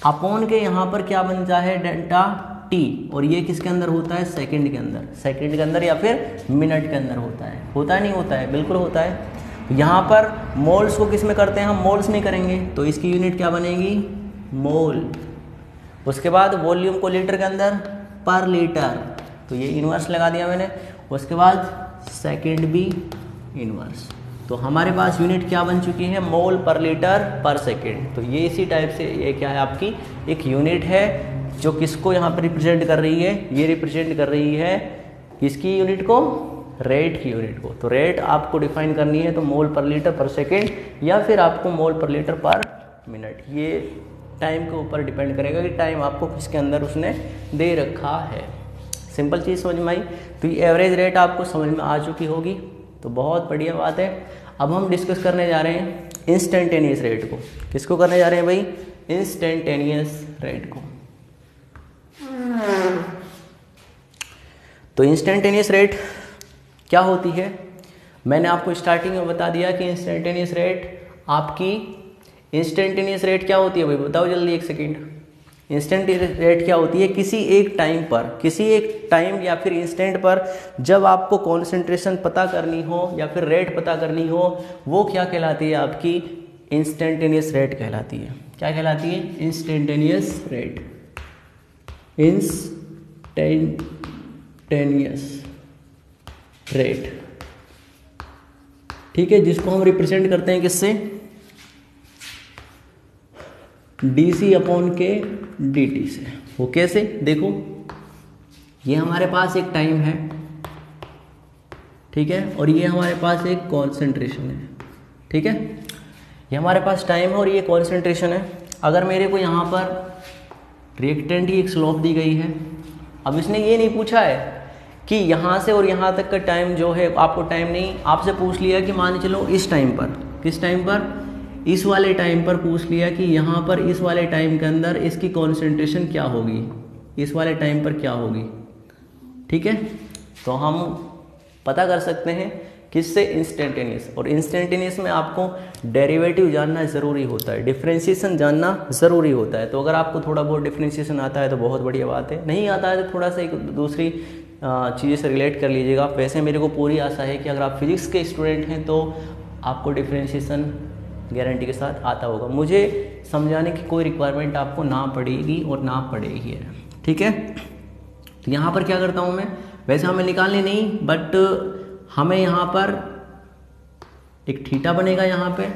अपॉन के यहाँ पर क्या बनता है डेल्टा टी, और ये किसके अंदर होता है, सेकंड के अंदर, सेकंड के अंदर या फिर मिनट के अंदर होता है नहीं होता है, बिल्कुल होता है। यहाँ पर मोल्स को किस में करते हैं हम, मोल्स में करेंगे, तो इसकी यूनिट क्या बनेगी, मोल। उसके बाद वॉल्यूम को लीटर के अंदर पर लीटर, तो ये इनवर्स लगा दिया मैंने। उसके बाद सेकंड भी इनवर्स, तो हमारे पास यूनिट क्या बन चुकी है, मोल पर लीटर पर सेकंड। तो ये इसी टाइप से ये क्या है आपकी एक यूनिट है जो किसको यहाँ पर रिप्रेजेंट कर रही है, ये रिप्रेजेंट कर रही है किसकी यूनिट को, रेट की यूनिट को। तो रेट आपको डिफाइन करनी है तो मोल पर लीटर पर सेकंड, या फिर आपको मोल पर लीटर पर मिनट, ये टाइम के ऊपर डिपेंड करेगा कि टाइम आपको किसके अंदर उसने दे रखा है। सिंपल चीज़ समझ में आई, तो ये एवरेज रेट आपको समझ में आ चुकी होगी, तो बहुत बढ़िया बात है। अब हम डिस्कस करने जा रहे हैं इंस्टेंटेनियस रेट को। किसको करने जा रहे हैं भाई, इंस्टेंटेनियस रेट को। तो इंस्टेंटेनियस रेट क्या होती है, मैंने आपको स्टार्टिंग में बता दिया कि इंस्टेंटेनियस रेट आपकी, इंस्टेंटेनियस रेट क्या होती है भाई बताओ जल्दी, एक सेकेंड। इंस्टेंटेनियस रेट क्या होती है, किसी एक टाइम पर, किसी एक टाइम या फिर इंस्टेंट पर जब आपको कॉन्सेंट्रेशन पता करनी हो या फिर रेट पता करनी हो, वो क्या कहलाती है आपकी, इंस्टेंटेनियस रेट कहलाती है। क्या कहलाती है, इंस्टेंटेनियस रेट, इंस्टेंटेनियस रेट, ठीक है, जिसको हम रिप्रेजेंट करते हैं किससे, डी अपॉन के डी टी से। वो कैसे, देखो ये हमारे पास एक टाइम है, ठीक है, और ये हमारे पास एक कॉन्सेंट्रेशन है, ठीक है, ये हमारे पास टाइम है और ये कॉन्सेंट्रेशन है। अगर मेरे को यहाँ पर रिएक्टेंट की एक स्लोप दी गई है, अब इसने ये नहीं पूछा है कि यहाँ से और यहाँ तक का टाइम जो है, आपको टाइम नहीं, आपसे पूछ लिया कि मान चलो इस टाइम पर, किस टाइम पर, इस वाले टाइम पर पूछ लिया कि यहाँ पर इस वाले टाइम के अंदर इसकी कॉन्सेंट्रेशन क्या होगी, इस वाले टाइम पर क्या होगी, ठीक है। तो हम पता कर सकते हैं किससे, इंस्टेंटेनियस। और इंस्टेंटेनियस में आपको डेरिवेटिव जानना ज़रूरी होता है, डिफ्रेंशिएशन जानना ज़रूरी होता है। तो अगर आपको थोड़ा बहुत डिफ्रेंशिएशन आता है तो बहुत बढ़िया बात है, नहीं आता है तो थोड़ा सा एक दूसरी चीज़ें से रिलेट कर लीजिएगा। वैसे मेरे को पूरी आशा है कि अगर आप फिजिक्स के स्टूडेंट हैं तो आपको डिफ्रेंशिएशन गारंटी के साथ आता होगा, मुझे समझाने की कोई रिक्वायरमेंट आपको ना पड़ेगी और ना पड़ेगी, ठीक है। तो यहाँ पर क्या करता हूँ मैं, वैसे हमें निकालने नहीं, बट हमें यहाँ पर एक थीटा बनेगा यहाँ पे,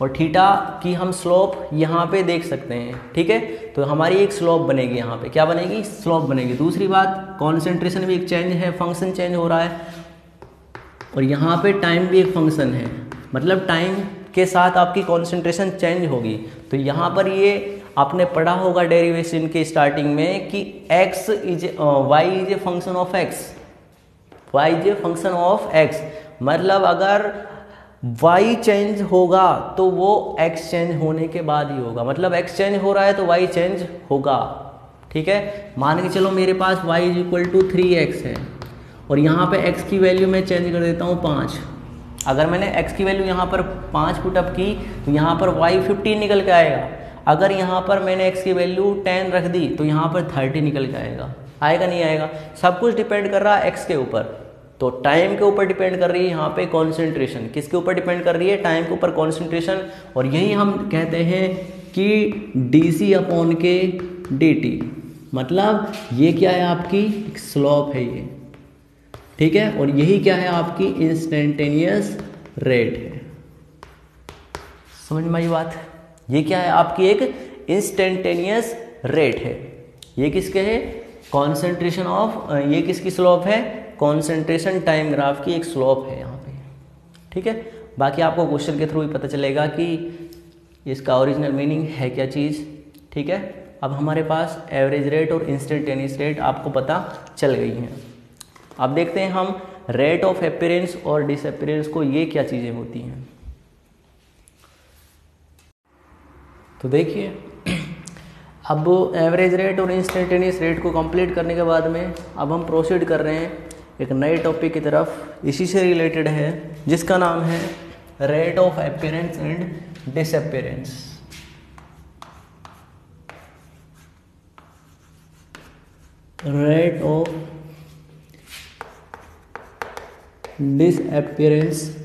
और थीटा की हम स्लोप यहाँ पे देख सकते हैं, ठीक है। तो हमारी एक स्लोप बनेगी यहाँ पे, क्या बनेगी, स्लोप बनेगी। दूसरी बात, कॉन्सेंट्रेशन भी एक चेंज है, फंक्शन चेंज हो रहा है, और यहाँ पे टाइम भी एक फंक्शन है, मतलब टाइम के साथ आपकी कॉन्सेंट्रेशन चेंज होगी। तो यहाँ पर ये आपने पढ़ा होगा डेरिवेशन के स्टार्टिंग में कि x is y is a function of x, y is a function of x, मतलब अगर y चेंज होगा तो वो x चेंज होने के बाद ही होगा, मतलब x चेंज हो रहा है तो y चेंज होगा, ठीक है। मान के चलो मेरे पास y is equal to 3x है, और यहाँ पे x की वैल्यू मैं चेंज कर देता हूँ 5। अगर मैंने x की वैल्यू यहाँ पर 5 पुटअप की तो यहाँ पर y 15 निकल के आएगा। अगर यहाँ पर मैंने x की वैल्यू 10 रख दी तो यहाँ पर 30 निकल के आएगा, आएगा नहीं आएगा, सब कुछ डिपेंड कर रहा है x के ऊपर। तो टाइम के ऊपर डिपेंड कर रही है यहाँ पे कॉन्सेंट्रेशन, किसके ऊपर डिपेंड कर रही है, टाइम के ऊपर कॉन्सेंट्रेशन। और यही हम कहते हैं कि डी अपॉन के डी टी, मतलब ये क्या है, आपकी स्लोप है ये, ठीक है। और यही क्या है, आपकी इंस्टेंटेनियस रेट है। समझ में आई बात, ये क्या है, आपकी एक इंस्टेंटेनियस रेट है। ये किसके है, कॉन्सेंट्रेशन ऑफ, ये किसकी स्लोप है, कॉन्सेंट्रेशन टाइम ग्राफ की एक स्लोप है यहाँ पे, ठीक है। बाकी आपको क्वेश्चन के थ्रू ही पता चलेगा कि इसका ओरिजिनल मीनिंग है क्या चीज़, ठीक है। अब हमारे पास एवरेज रेट और इंस्टेंटेनियस रेट आपको पता चल गई हैं। अब देखते हैं हम रेट ऑफ अपीयरेंस और डिसअपीयरेंस को, ये क्या चीज़ें होती हैं। तो देखिए, अब एवरेज रेट और इंस्टेंटेनियस रेट को कंप्लीट करने के बाद में अब हम प्रोसीड कर रहे हैं एक नए टॉपिक की तरफ, इसी से रिलेटेड है, जिसका नाम है rate of appearance and disappearance. Rate of disappearance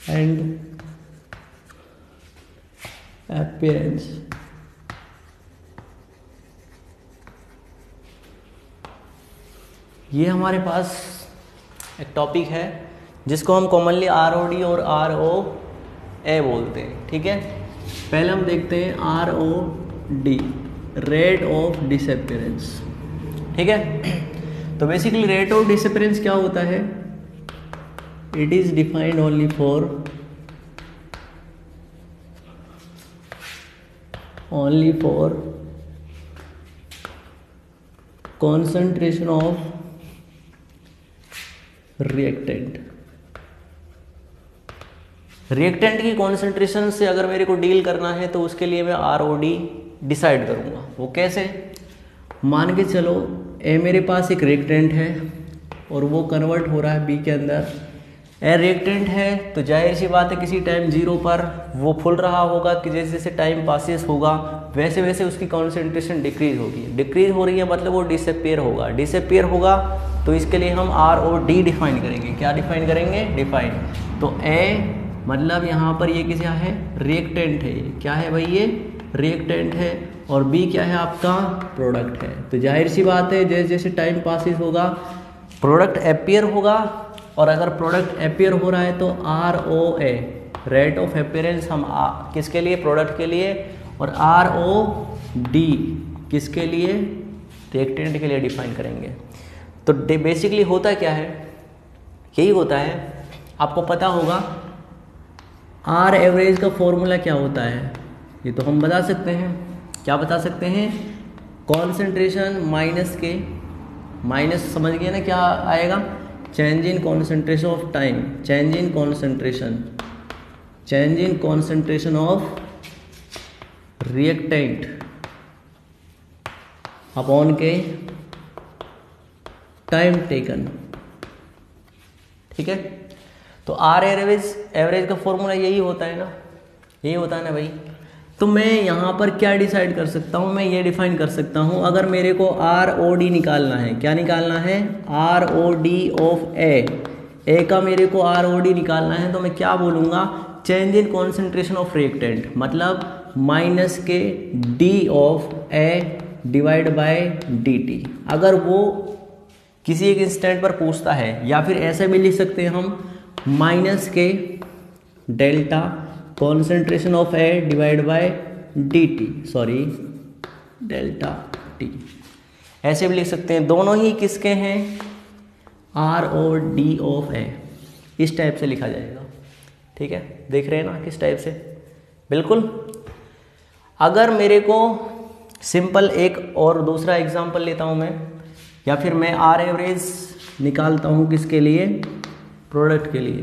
and appearance. ये हमारे पास एक टॉपिक है जिसको हम कॉमनली ROD और ROA बोलते हैं, ठीक है। पहले हम देखते हैं ROD, रेट ऑफ डिसअपीयरेंस, ठीक है। तो बेसिकली रेट ऑफ डिसअपीयरेंस क्या होता है? It is defined only for concentration of reactant. Reactant की कॉन्सेंट्रेशन से अगर मेरे को डील करना है तो उसके लिए मैं ROD डिसाइड करूंगा। वो कैसे? मान के चलो ए मेरे पास एक रिएक्टेंट है और वो कन्वर्ट हो रहा है B के अंदर। ए रिएक्टेंट है तो जाहिर सी बात है किसी टाइम 0 पर वो फुल रहा होगा कि जैसे जैसे टाइम पासेस होगा वैसे वैसे उसकी कॉन्सेंट्रेशन डिक्रीज होगी। डिक्रीज हो रही है मतलब वो डिसअपीयर होगा। डिसअपीयर होगा तो इसके लिए हम ROD डिफाइन करेंगे। क्या डिफाइन करेंगे? डिफाइन। तो ए मतलब यहाँ पर ये किसी है? रिएक्टेंट है। क्या है भाई? ये रिएक्टेंट है। और बी क्या है? आपका प्रोडक्ट है। तो जाहिर सी बात है जैसे जैसे टाइम पासिस होगा प्रोडक्ट अपीयर होगा, और अगर प्रोडक्ट अपीयर हो रहा है तो ROA, रेट ऑफ अपीयरेंस, हम किसके लिए? प्रोडक्ट के लिए। और ROD किसके लिए? रिएक्टेंट के लिए डिफाइन करेंगे। तो बेसिकली होता क्या है? यही होता है, आपको पता होगा R एवरेज का फॉर्मूला क्या होता है, ये तो हम बता सकते हैं। क्या बता सकते हैं? कॉन्सेंट्रेशन माइनस के, माइनस समझ गए ना क्या आएगा? Change in concentration of time, change in concentration of reactant upon के टाइम टेकन, ठीक है। तो R एवरेज का फॉर्मूला यही होता है ना, यही होता है ना भाई। तो मैं यहाँ पर क्या डिसाइड कर सकता हूँ? मैं ये डिफाइन कर सकता हूँ, अगर मेरे को ROD निकालना है, क्या निकालना है? ROD ऑफ ए का मेरे को ROD निकालना है, तो मैं क्या बोलूँगा? Change in concentration of reactant, मतलब माइनस के D of A divide by DT। अगर वो किसी एक इंस्टेंट पर पूछता है, या फिर ऐसे भी लिख सकते हैं हम, माइनस के delta concentration of A divide by DT, sorry delta T, ऐसे भी लिख सकते हैं। दोनों ही किसके हैं? ROD ऑफ ए। इस टाइप से लिखा जाएगा, ठीक है। देख रहे हैं ना किस टाइप से? बिल्कुल। अगर मेरे को सिंपल एक और दूसरा एग्जांपल लेता हूं मैं, या फिर मैं R एवरेज निकालता हूं किसके लिए? प्रोडक्ट के लिए।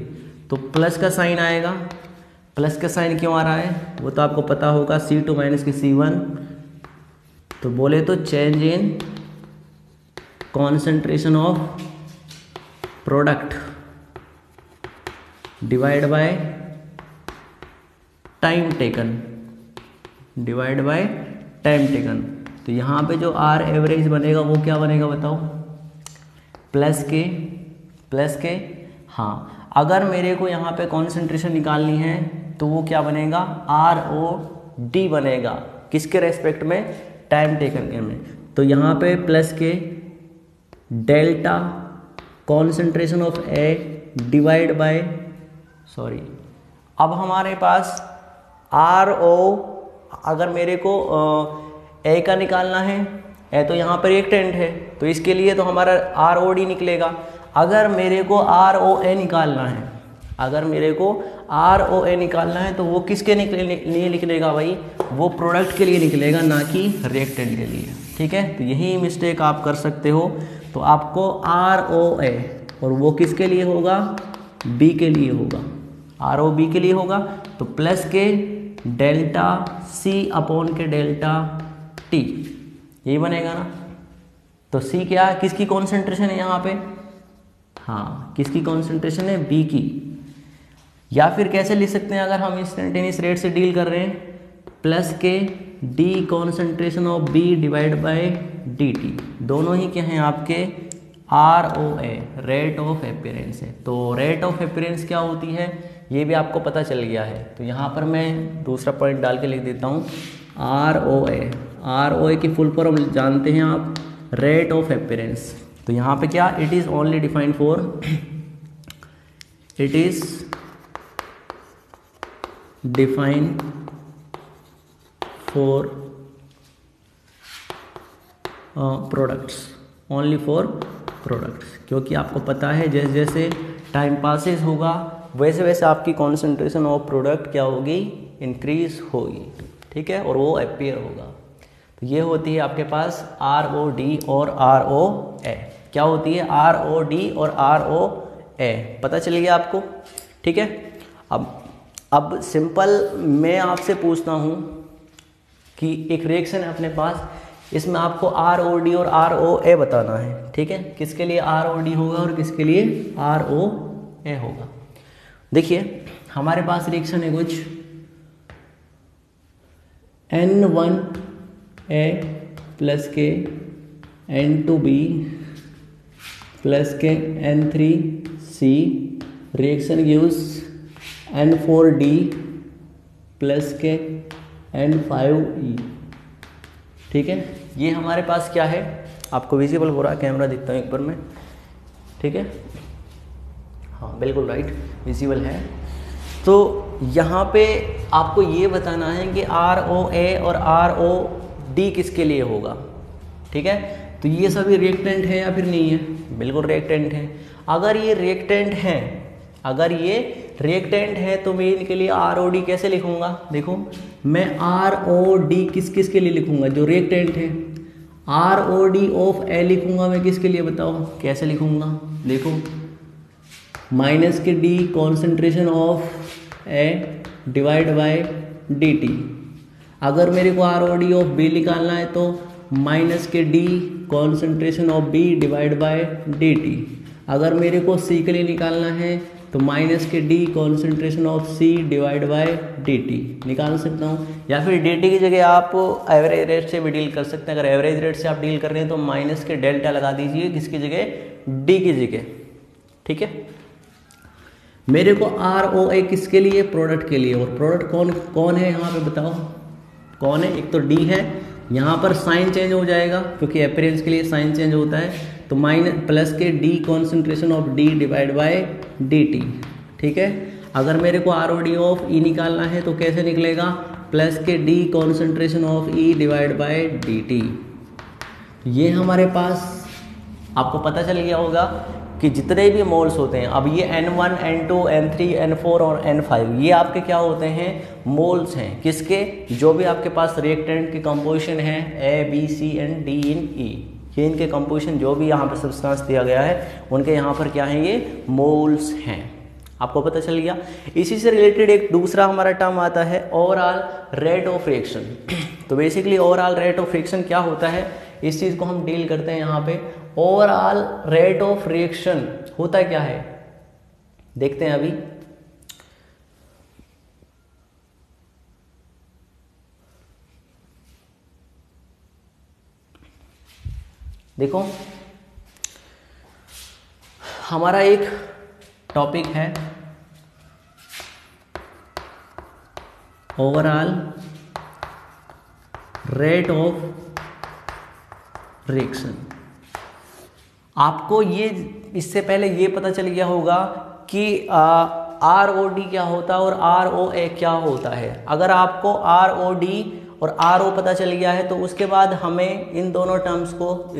तो प्लस का साइन आएगा। प्लस का साइन क्यों आ रहा है वो तो आपको पता होगा, C2 माइनस के C1। तो बोले तो change in concentration of product divide by time taken, divide by time taken. तो यहाँ पे जो R एवरेज बनेगा वो क्या बनेगा बताओ? प्लस के हाँ, अगर मेरे को यहाँ पे कॉन्सेंट्रेशन निकालनी है तो वो क्या बनेगा? ROD बनेगा। किसके रेस्पेक्ट में? टाइम टेकन के में। तो यहाँ पे प्लस के delta concentration of A divide by, sorry, अब हमारे पास RO, अगर मेरे को ए का निकालना है ए तो यहाँ पर रिएक्टेंट है, तो इसके लिए तो हमारा ROD निकलेगा। अगर मेरे को ROA निकालना है, अगर मेरे को ROA निकालना है तो वो किसके लिए निकलेगा भाई, वो प्रोडक्ट के लिए निकलेगा, ना कि रिएक्टेंट के लिए। ठीक है, तो यही मिस्टेक आप कर सकते हो। तो आपको ROA, और वो किसके लिए होगा, B के लिए होगा, ROB के लिए होगा, तो प्लस के डेल्टा C अपॉन के डेल्टा T, यही बनेगा ना। तो C क्या है, किसकी कॉन्सेंट्रेशन है यहाँ पे, हाँ किसकी कॉन्सेंट्रेशन है, B की। या फिर कैसे लिख सकते हैं, अगर हम इंस्टेंटेनियस रेट से डील कर रहे हैं, प्लस के D concentration of B divide by DT, दोनों ही क्या हैं आपके ROA, रेट ऑफ अपीयरेंस है। तो रेट ऑफ अपीयरेंस क्या होती है ये भी आपको पता चल गया है। तो यहाँ पर मैं दूसरा पॉइंट डाल के लिख देता हूँ, ROA की फुल फॉर्म जानते हैं आप, रेट ऑफ अपीयरेंस। तो यहाँ पे क्या, it is only defined for, it is defined for products, only for products, क्योंकि आपको पता है जैसे जैसे टाइम पासेस होगा वैसे वैसे आपकी कॉन्सेंट्रेशन ऑफ प्रोडक्ट क्या होगी, इंक्रीज होगी। ठीक है, और वो अपीयर होगा। तो ये होती है आपके पास ROD और ROA। क्या होती है, ROD और ROA, पता चल गया आपको। ठीक है, अब सिंपल मैं आपसे पूछता हूँ कि एक रिएक्शन है अपने पास, इसमें आपको ROD और ROA बताना है। ठीक है, किसके लिए ROD होगा और किसके लिए ROA होगा। देखिए हमारे पास रिएक्शन है कुछ, N1A प्लस के N2B प्लस के N3C, reaction gives N4D plus के N5E। ठीक है, ये हमारे पास क्या है, आपको विजिबल हो रहा है, कैमरा दिखता है एक बार में। ठीक है, हाँ बिल्कुल राइट, विजिबल है। तो यहाँ पे आपको ये बताना है कि ROA और ROD किसके लिए होगा। ठीक है, तो ये सभी रिएक्टेंट है या फिर नहीं है, बिल्कुल रिएक्टेंट है। अगर ये रिएक्टेंट है, अगर ये रिएक्टेंट है तो मैं इनके लिए ROD कैसे लिखूंगा, देखो मैं ROD किस किस के लिए लिखूंगा, जो रिएक्टेंट है। ROD ऑफ A लिखूंगा मैं किसके लिए, बताओ कैसे लिखूंगा, देखो माइनस के D concentration of A divide by DT। अगर मेरे को ROD ऑफ B निकालना है तो माइनस के D concentration of B divide by DT। अगर मेरे को C के लिए निकालना है तो माइनस के D concentration of C divide by DT निकाल सकता हूँ। या फिर DT की जगह आप एवरेज रेट से भी डील कर सकते हैं। अगर एवरेज रेट से आप डील कर रहे हैं तो माइनस के डेल्टा लगा दीजिए, किसकी जगह, D की जगह। ठीक है, मेरे को ROA किसके लिए, प्रोडक्ट के लिए। और प्रोडक्ट कौन कौन है यहाँ पे बताओ, कौन है, एक तो D है, यहाँ पर साइन चेंज हो जाएगा क्योंकि अपीयरेंस के लिए साइन चेंज होता है, तो माइनस प्लस के D concentration of D divide by DT। ठीक है, अगर मेरे को ROD ऑफ E निकालना है तो कैसे निकलेगा, प्लस के D concentration of E divide by DT। ये हमारे पास आपको पता चल गया होगा कि जितने भी मोल्स होते हैं, अब ये N1, N2, N3, N4 और N5 ये आपके क्या होते हैं, मोल्स हैं, किसके, जो भी आपके पास रिएक्टेंट की कंपोजिशन है A, B, C and D in E, ये इनके कंपोजिशन जो भी यहाँ पर सब्सटेंस दिया गया है उनके यहाँ पर क्या है, ये मोल्स हैं। आपको पता चल गया। इसी से रिलेटेड एक दूसरा हमारा टर्म आता है ओवरऑल रेट ऑफ रिएक्शन। तो basically overall rate of reaction क्या होता है, इस चीज़ को हम डील करते हैं यहाँ पे। ओवरऑल रेट ऑफ रिएक्शन होता क्या है, देखते हैं अभी। देखो हमारा एक टॉपिक है ओवरऑल रेट ऑफ रिएक्शन। आपको ये इससे पहले ये पता चल गया होगा कि ROD क्या होता है और ROA क्या होता है। अगर आपको ROD और आर ओ पता चल गया है, तो उसके बाद हमें इन दोनों टर्म्स को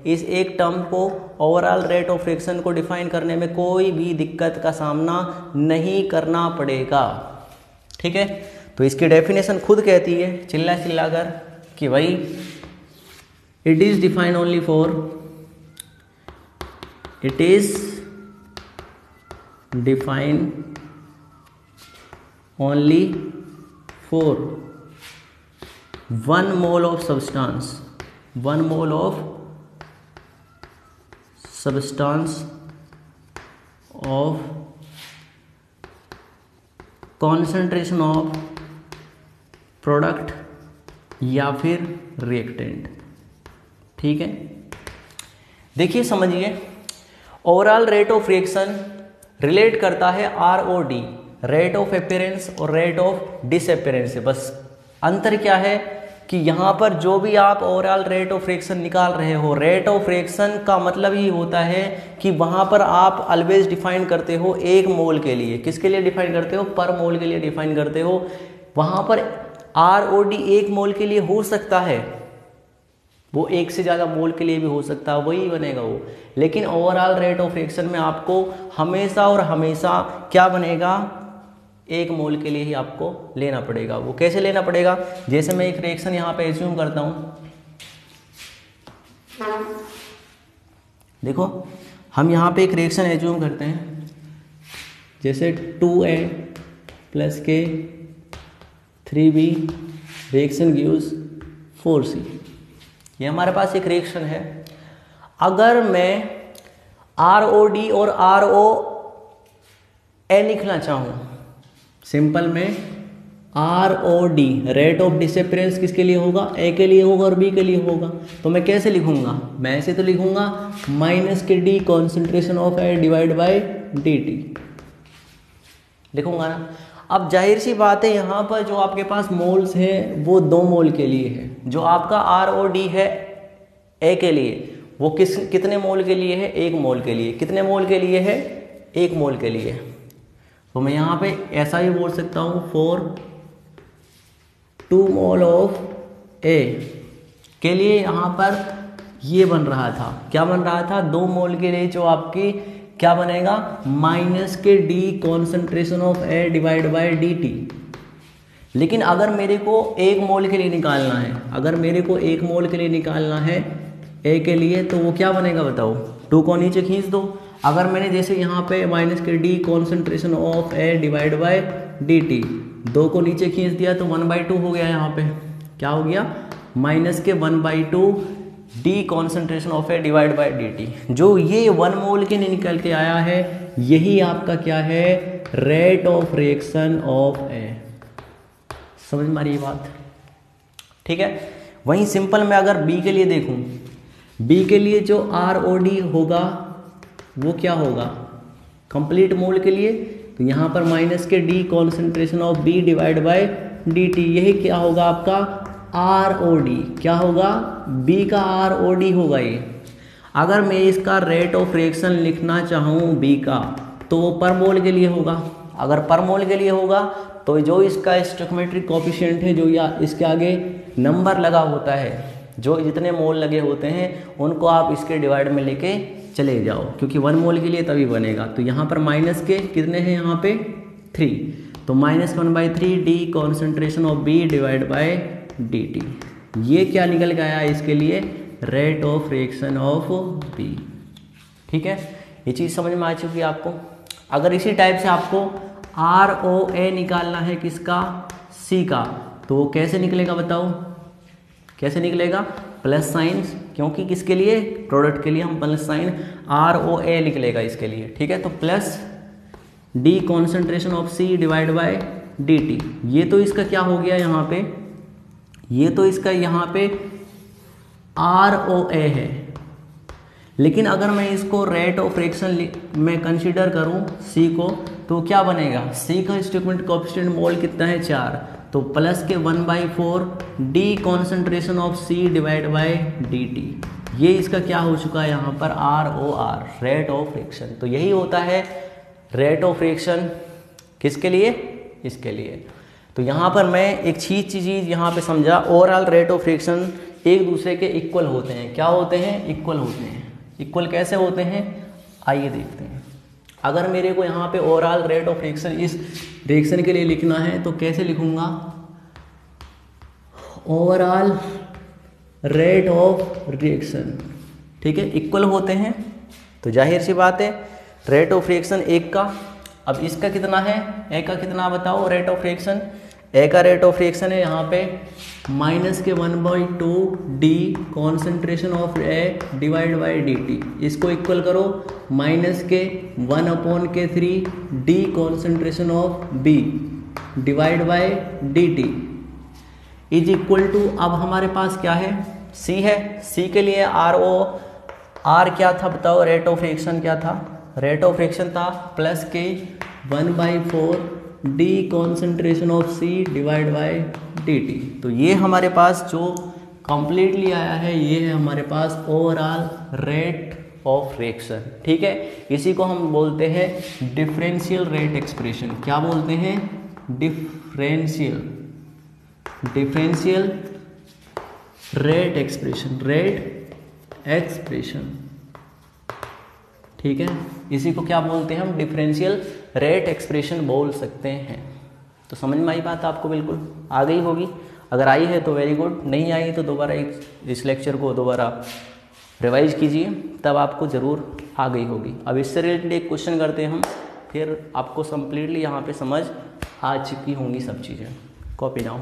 इस एक टर्म को ओवरऑल रेट ऑफ रिएक्शन को डिफाइन करने में कोई भी दिक्कत का सामना नहीं करना पड़ेगा। ठीक है, तो इसकी डेफिनेशन खुद कहती है चिल्ला चिल्लाकर कि भाई it is defined only for, it is defined only for 1 mole of substance, 1 mole of substance of concentration of product या फिर रिएक्टेंट। ठीक है, देखिए समझिए, overall rate of reaction relate करता है ROD, रेट ऑफ अपीयरेंस और रेट ऑफ डिसअपीयरेंस से। बस अंतर क्या है कि यहाँ पर जो भी आप ओवरऑल रेट ऑफ रिएक्शन निकाल रहे हो, रेट ऑफ रिएक्शन का मतलब ही होता है कि वहाँ पर आप ऑलवेज डिफाइन करते हो एक मोल के लिए। किसके लिए डिफाइन करते हो? पर मोल के लिए डिफाइन करते हो। वहाँ पर ROD एक मोल के लिए हो सकता है, वो एक से ज़्यादा मोल के लिए भी हो सकता है, वही बनेगा वो। लेकिन ओवरऑल रेट ऑफ रिएक्शन में आपको हमेशा और हमेशा क्या बनेगा? एक मोल के लिए ही आपको लेना पड़ेगा। वो कैसे लेना पड़ेगा? जैसे मैं एक रिएक्शन यहाँ पे एज्यूम करता हूँ, देखो हम यहाँ पे एक रिएक्शन एज्यूम करते हैं, जैसे 2A + K 3B reaction gives 4C। ये हमारे पास एक रिएक्शन है। अगर मैं ROD और ROA लिखना चाहूँ, सिंपल में ROD रेट ऑफ डिसअपीयरेंस किसके लिए होगा? A के लिए होगा और B के लिए होगा। तो मैं कैसे लिखूंगा? मैं ऐसे तो लिखूंगा -KD concentration of A divide by DT लिखूंगा ना। अब जाहिर सी बात है, यहाँ पर जो आपके पास मोल्स है वो 2 मोल के लिए है। जो आपका ROD है A के लिए, वो कितने मोल के लिए है? 1 मोल के लिए। कितने मोल के लिए है? 1 मोल के लिए। तो मैं यहाँ पे ऐसा ही बोल सकता हूँ, फॉर 2 मोल ऑफ A के लिए यहाँ पर ये बन रहा था, क्या बन रहा था? 2 मोल के लिए जो आपकी क्या बनेगा? -KD concentration of A divide by DT। लेकिन अगर मेरे को 1 मोल के लिए निकालना है, अगर मेरे को 1 मोल के लिए निकालना है A के लिए, तो वो क्या बनेगा बताओ? 2 को नीचे खींच दो। अगर मैंने जैसे यहाँ पे -KD concentration of A divide by DT 2 को नीचे खींच दिया तो 1/2 हो गया। यहाँ पे क्या हो गया? -1/2 D concentration of A divide by DT। जो ये 1 मोल के लिए निकल के आया है, यही आपका क्या है? Rate of reaction of A। समझ में आ रही है बात? ठीक है। वहीं सिंपल में अगर B के लिए देखूं, B के लिए जो ROD होगा वो क्या होगा? कंप्लीट मोल के लिए तो यहाँ पर -KD concentration of B divide by DT, यही क्या होगा आपका? ROD। क्या होगा? B का ROD होगा ये। अगर मैं इसका रेट ऑफ रिएक्शन लिखना चाहूँ B का, तो वो पर मोल के लिए होगा। अगर पर मोल के लिए होगा तो जो इसका स्टोइकियोमेट्रिक कोएफिशिएंट है, जो या इसके आगे नंबर लगा होता है, जो जितने मोल लगे होते हैं उनको आप इसके डिवाइड में लेके चले जाओ, क्योंकि 1 मोल के लिए तभी बनेगा। तो यहाँ पर माइनस के कितने हैं? यहाँ पे 3, तो -1/3 D concentration of B divide by DT। ये क्या निकल के आया इसके लिए? Rate of reaction of B। ठीक है, ये चीज़ समझ में आ चुकी है आपको। अगर इसी टाइप से आपको ROA निकालना है किसका? C का, तो वो कैसे निकलेगा बताओ? कैसे निकलेगा? प्लस साइन, क्योंकि किसके लिए? प्रोडक्ट के लिए हम प्लस साइन ROA लिख लेगा इसके लिए। ठीक है, तो plus D concentration of C divide by DT। ये तो इसका क्या हो गया यहाँ पे? ये तो इसका यहाँ पे ROA है। लेकिन अगर मैं इसको रेट ऑफ रिएक्शन में कंसीडर करूँ C को, तो क्या बनेगा? C का स्टोइकियोमेट्रिक कोएफिशिएंट मोल कितना है? 4, तो प्लस के 1/4 D concentration of C divide by DT। ये इसका क्या हो चुका है यहाँ पर? ROR, rate of reaction. तो यही होता है रेट ऑफ रिएक्शन किसके लिए? इसके लिए। तो यहाँ पर मैं एक चीज़ यहाँ पे समझा, ओवरऑल रेट ऑफ रिएक्शन एक दूसरे के इक्वल होते हैं। क्या होते हैं? इक्वल होते हैं। इक्वल कैसे होते हैं? आइए देखते हैं। अगर मेरे को यहाँ पे ओवरऑल रेट ऑफ रिएक्शन इस रिएक्शन के लिए लिखना है तो कैसे लिखूंगा? ओवरऑल रेट ऑफ रिएक्शन, ठीक है, इक्वल होते हैं तो जाहिर सी बात है रेट ऑफ रिएक्शन एक का, अब इसका कितना है? ए का कितना बताओ रेट ऑफ रिएक्शन? ए का रेट ऑफ रिएक्शन है यहाँ पे -1/2 d concentration of A divide by d t. इसको इक्वल करो -1/3 d concentration of B divide by d t is equal to, अब हमारे पास क्या है? सी है। सी के लिए आर क्या था बताओ? रेट ऑफ रिएक्शन क्या था? रेट ऑफ रिएक्शन था प्लस के 1/4 d concentration of C divide by d t. तो ये हमारे पास जो कंप्लीटली आया है ये है हमारे पास ओवरऑल रेट ऑफ रिएक्शन, ठीक है। इसी को हम बोलते हैं डिफरेंशियल रेट एक्सप्रेशन। क्या बोलते हैं? डिफरेंशियल रेट एक्सप्रेशन, ठीक है। इसी को क्या बोलते हैं हम? डिफरेंशियल रेट एक्सप्रेशन बोल सकते हैं। तो समझ में आई बात आपको? बिल्कुल आ गई होगी। अगर आई है तो वेरी गुड, नहीं आई तो दोबारा इस लेक्चर को दोबारा रिवाइज कीजिए, तब आपको ज़रूर आ गई होगी। अब इससे रिलेटेड एक क्वेश्चन करते हैं हम, फिर आपको कंप्लीटली यहाँ पे समझ आ चुकी होंगी सब चीज़ें। Copy now.